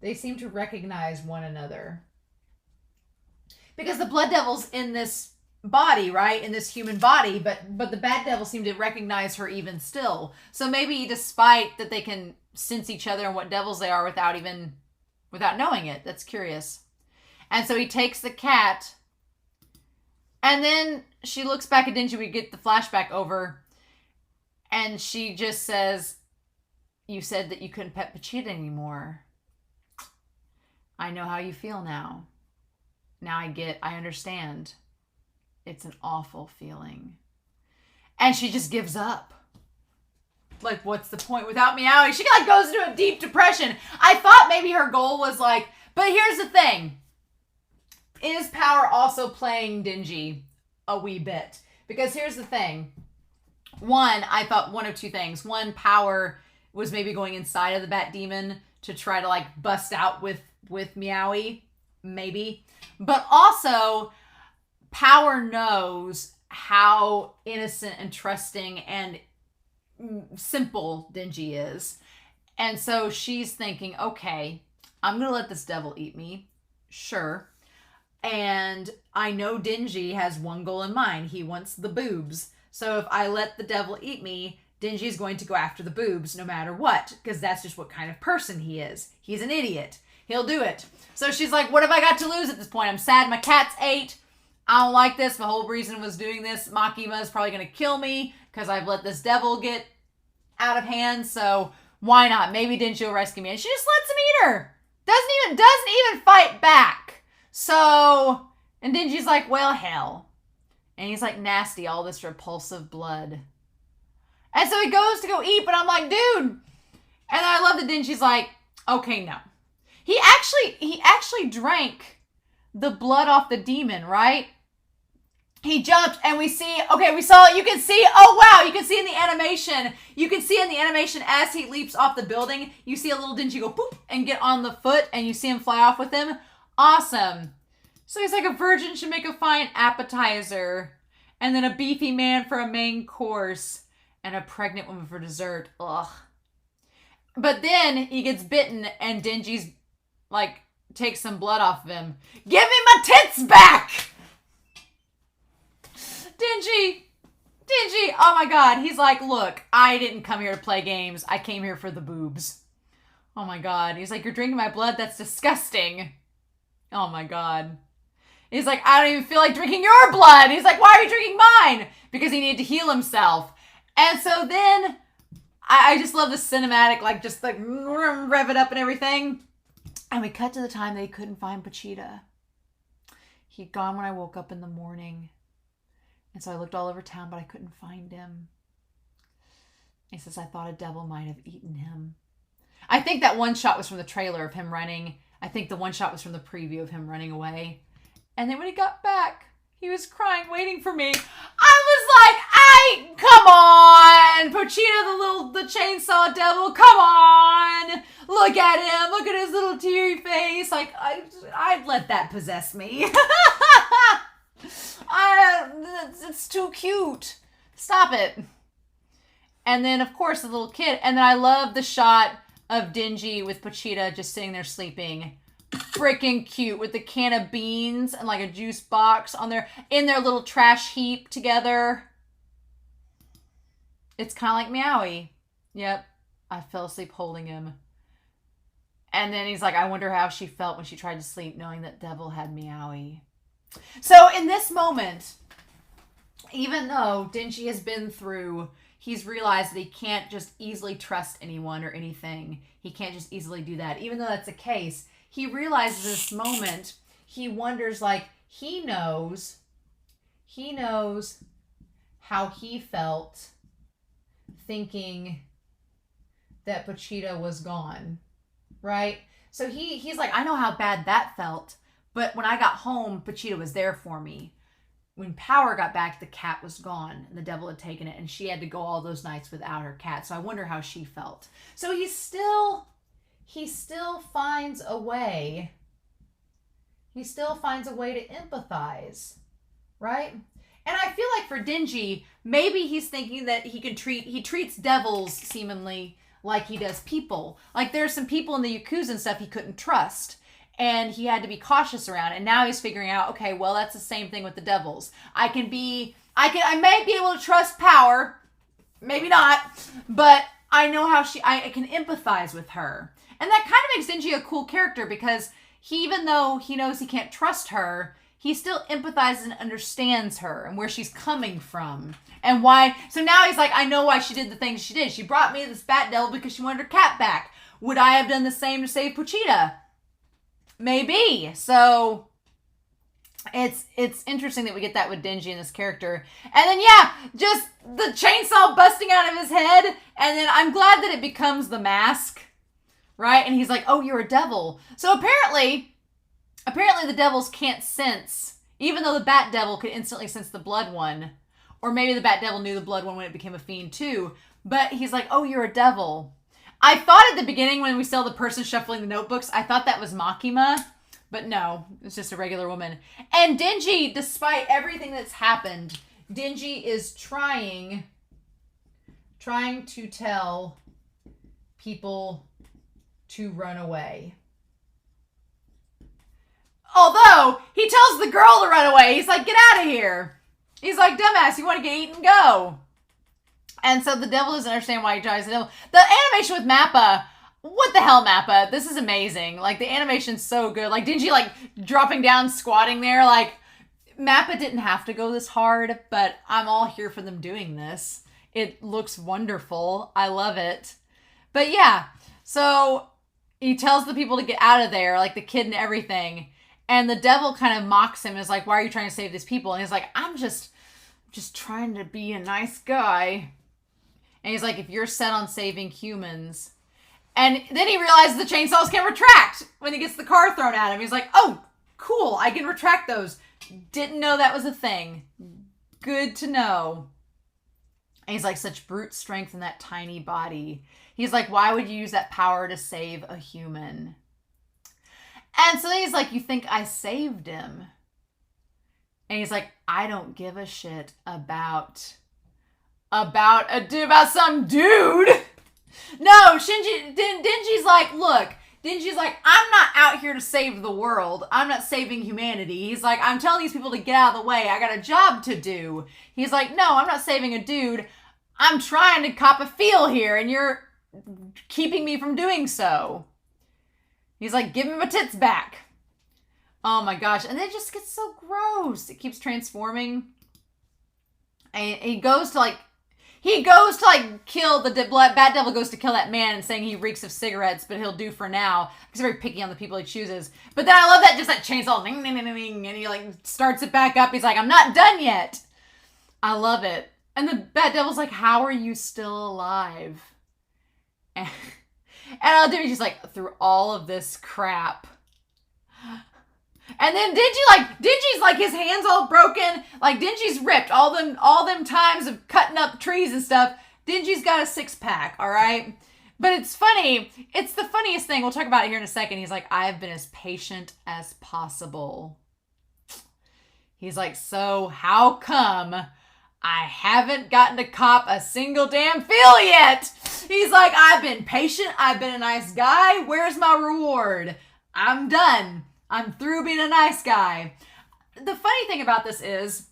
They seem to recognize one another. Because the blood devils in this body, right? In this human body, but the bad devil seemed to recognize her even still. So maybe despite that they can sense each other and what devils they are without knowing it. That's curious. And so he takes the cat, and then she looks back at Denji. We get the flashback over, and she just says, "You said that you couldn't pet Pochita anymore. I know how you feel now. Now I understand. It's an awful feeling." And she just gives up. Like, what's the point without meowing? She like goes into a deep depression. I thought maybe her goal was like, but here's the thing. Is Power also playing Denji a wee bit? Because here's the thing. One, I thought one of two things. One, Power was maybe going inside of the Bat Demon to try to like bust out with Meowy. Maybe. But also, Power knows how innocent and trusting and simple Denji is. And so she's thinking, okay, I'm going to let this devil eat me. Sure. And I know Denji has one goal in mind. He wants the boobs. So if I let the devil eat me, Denji is going to go after the boobs no matter what, because that's just what kind of person he is. He's an idiot. He'll do it. So she's like, what have I got to lose at this point? I'm sad my cat's ate. I don't like this. The whole reason was doing this. Makima is probably going to kill me because I've let this devil get out of hand. So why not? Maybe Denji will rescue me. And she just lets him eat her. Doesn't even fight back. So, and Denji's like, well, hell. And he's like, nasty, all this repulsive blood. And so he goes to go eat, but I'm like, dude. And I love that Denji's like, okay, no. He actually drank the blood off the demon, right? He jumped and we see, okay, we saw, you can see, oh wow, you can see in the animation as he leaps off the building, you see a little Denji go poop and get on the foot and you see him fly off with him. Awesome. So he's like, a virgin should make a fine appetizer, and then a beefy man for a main course, and a pregnant woman for dessert. Ugh. But then he gets bitten and Denji's like, takes some blood off of him. Give me my tits back! Denji, oh my god. He's like, look, I didn't come here to play games. I came here for the boobs. Oh my god. He's like, you're drinking my blood? That's disgusting. Oh my god. He's like, I don't even feel like drinking your blood. He's like, why are you drinking mine? Because he needed to heal himself. And so then, I just love the cinematic, like, just like, rev it up and everything. And we cut to the time that he couldn't find Pochita. He'd gone when I woke up in the morning. And so I looked all over town, but I couldn't find him. He says, I thought a devil might have eaten him. I think that one shot was from the trailer of him running. I think the one shot was from the preview of him running away. And then when he got back, he was crying, waiting for me. I was like, come on, Pochita, the chainsaw devil, come on. Look at him. Look at his little teary face. Like, I'd let that possess me. It's too cute. Stop it. And then, of course, the little kid. And then I love the shot of Denji with Pochita just sitting there sleeping. Freaking cute with the can of beans and like a juice box in their little trash heap together. It's kind of like Meowy. Yep. I fell asleep holding him. And then he's like, I wonder how she felt when she tried to sleep knowing that devil had Meowy. So in this moment, even though Denji has been through, he's realized that he can't just easily trust anyone or anything. He can't just easily do that. Even though that's the case, he realizes this moment, he wonders, like, he knows how he felt thinking that Pochita was gone, right? So he's like, I know how bad that felt, but when I got home, Pochita was there for me. When Power got back, the cat was gone, and the devil had taken it, and she had to go all those nights without her cat, so I wonder how she felt. So he still finds a way. He still finds a way to empathize, right? And I feel like for Denji, maybe he's thinking that he treats devils seemingly like he does people. Like there's some people in the Yakuza and stuff he couldn't trust. and he had to be cautious around it. And now he's figuring out, okay, well, that's the same thing with the devils. I may be able to trust power, maybe not, but I know how I can empathize with her. And that kind of makes Denji a cool character because even though he knows he can't trust her, he still empathizes and understands her and where she's coming from and why. So now he's like, I know why she did the things she did. She brought me this bat devil because she wanted her cat back. Would I have done the same to save Pochita? Maybe. So it's interesting that we get that with Denji in this character. And then, yeah, just the chainsaw busting out of his head. And then I'm glad that it becomes the mask. Right? And he's like, oh, you're a devil. So apparently the devils can't sense, even though the bat devil could instantly sense the blood one. Or maybe the bat devil knew the blood one when it became a fiend too. But he's like, oh, you're a devil. I thought at the beginning when we saw the person shuffling the notebooks, I thought that was Makima. But no, it's just a regular woman. And Denji, despite everything that's happened, Denji is trying to tell people to run away. Although, he tells the girl to run away. He's like, get out of here. He's like, dumbass, you want to get eaten? Go. And so the devil doesn't understand why he tries the devil. The animation with Mappa, what the hell, Mappa? This is amazing. Like, the animation's so good. Like, Denji, like, dropping down, squatting there. Like, Mappa didn't have to go this hard, but I'm all here for them doing this. It looks wonderful. I love it. But yeah, so he tells the people to get out of there, like the kid and everything. And the devil kind of mocks him and is like, why are you trying to save these people? And he's like, I'm just trying to be a nice guy. And he's like, if you're set on saving humans. And then he realizes the chainsaws can retract when he gets the car thrown at him. He's like, oh, cool, I can retract those. Didn't know that was a thing. Good to know. And he's like, such brute strength in that tiny body. He's like, why would you use that power to save a human? And so then he's like, you think I saved him? And he's like, I don't give a shit about some dude. No, Denji's like, look, Denji's like, I'm not out here to save the world. I'm not saving humanity. He's like, I'm telling these people to get out of the way. I got a job to do. He's like, no, I'm not saving a dude. I'm trying to cop a feel here, and you're keeping me from doing so. He's like, give me my tits back. Oh my gosh. And then it just gets so gross. It keeps transforming. And he goes to kill the bat devil, goes to kill that man and saying he reeks of cigarettes, but he'll do for now. He's very picky on the people he chooses. But then I love that, just that chainsaw, ding, ding, ding, ding, and he like starts it back up. He's like, I'm not done yet. I love it. And the bat devil's like, how are you still alive? And Denji's like, through all of this crap. And then Denji's like, his hand's all broken. Like, Denji's ripped. All them times of cutting up trees and stuff. Denji's got a 6-pack, all right? But it's funny. It's the funniest thing. We'll talk about it here in a second. He's like, I have been as patient as possible. He's like, so how come I haven't gotten to cop a single damn feel yet? He's like, I've been patient. I've been a nice guy. Where's my reward? I'm done. I'm through being a nice guy. The funny thing about this is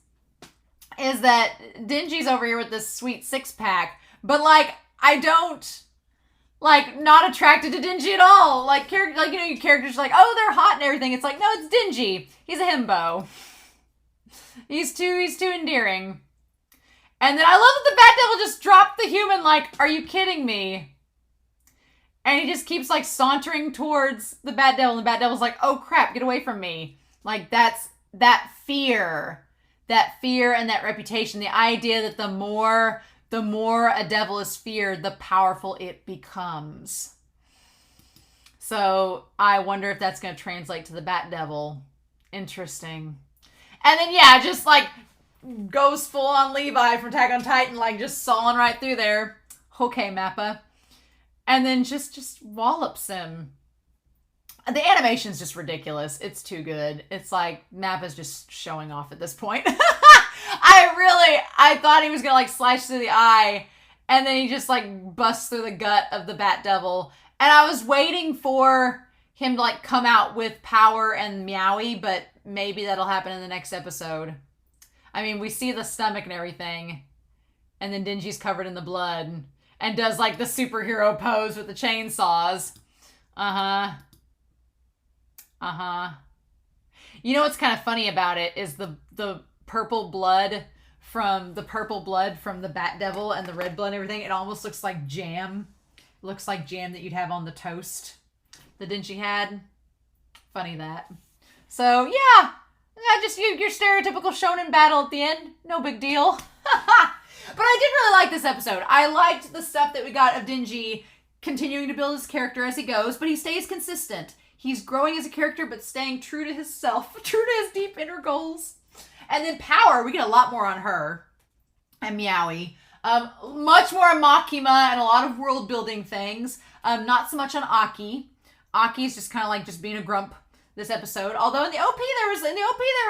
that Denji's over here with this sweet 6-pack, but like, I don't, like, not attracted to Denji at all. Like, your characters are like, oh, they're hot and everything. It's like, no, it's Denji. He's a himbo. He's too endearing. And then I love that the bat devil just dropped the human, like, are you kidding me? And he just keeps, like, sauntering towards the bat devil, and the bat devil's like, oh, crap, get away from me. Like, that's that fear and that reputation, the idea that the more a devil is feared, the powerful it becomes. So I wonder if that's going to translate to the bat devil. Interesting. And then, yeah, just, like, goes full on Levi from Attack on Titan, like, just sawing right through there. Okay, Mappa. And then just wallops him. The animation's just ridiculous. It's too good. It's like Mappa's just showing off at this point. I thought he was gonna like slash through the eye, and then he just like busts through the gut of the bat devil. And I was waiting for him to like come out with power and Meowy, but maybe that'll happen in the next episode. I mean, we see the stomach and everything, and then Denji's covered in the blood and does like the superhero pose with the chainsaws. You know what's kind of funny about it is the purple blood from the Bat Devil and the red blood and everything. It almost looks like jam. It looks like jam that you'd have on the toast that Denji had. Funny that. So yeah, just your stereotypical shonen battle at the end. No big deal. But I did really like this episode. I liked the stuff that we got of Denji continuing to build his character as he goes, but he stays consistent. He's growing as a character, but staying true to himself, true to his deep inner goals. And then Power, we get a lot more on her and Meowy. Much more on Makima and a lot of world building things. Not so much on Aki. Aki's just kind of like just being a grump this episode. Although in the OP there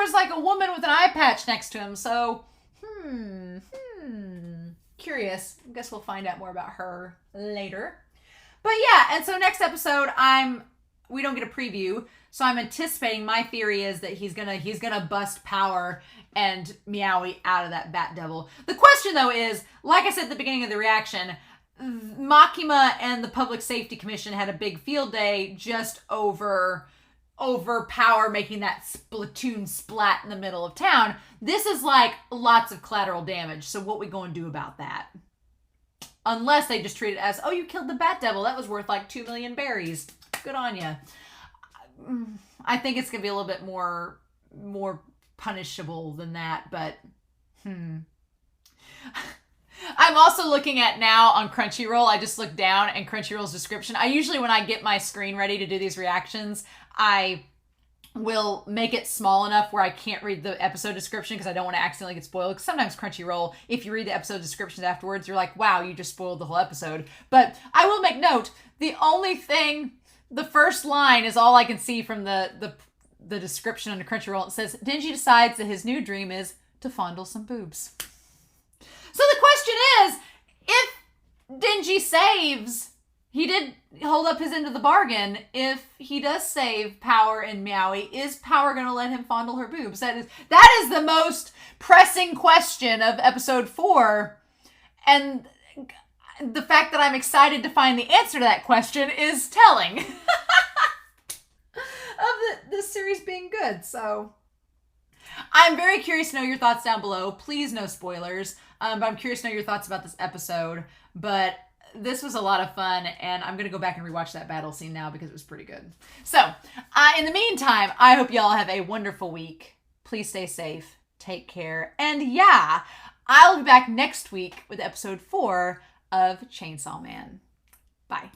was like a woman with an eye patch next to him. So, curious. I guess we'll find out more about her later. But yeah, and so next episode we don't get a preview, so I'm anticipating, my theory is that he's gonna bust Power and Meowy out of that Bat Devil. The question though is, like I said at the beginning of the reaction, Makima and the Public Safety Commission had a big field day just over Power making that Splatoon splat in the middle of town. This is like lots of collateral damage, so what we gonna do about that? Unless they just treat it as, oh, you killed the Bat Devil, that was worth like 2 million berries. Good on you. I think it's gonna be a little bit more punishable than that, but I'm also looking at now on Crunchyroll. I just looked down and Crunchyroll's description. I usually, when I get my screen ready to do these reactions, I will make it small enough where I can't read the episode description because I don't want to accidentally get spoiled. Because sometimes Crunchyroll, if you read the episode descriptions afterwards, you're like, wow, you just spoiled the whole episode. But I will make note, the only thing, the first line is all I can see from the description on the Crunchyroll. It says, Denji decides that his new dream is to fondle some boobs. So the question is, if Denji saves, he did hold up his end of the bargain. If he does save Power and Meowy, is Power going to let him fondle her boobs? That is the most pressing question of episode 4. And the fact that I'm excited to find the answer to that question is telling of this series being good. So I'm very curious to know your thoughts down below. Please, no spoilers. But I'm curious to know your thoughts about this episode. But this was a lot of fun, and I'm going to go back and rewatch that battle scene now because it was pretty good. So, in the meantime, I hope y'all have a wonderful week. Please stay safe. Take care. And yeah, I'll be back next week with episode 4 of Chainsaw Man. Bye.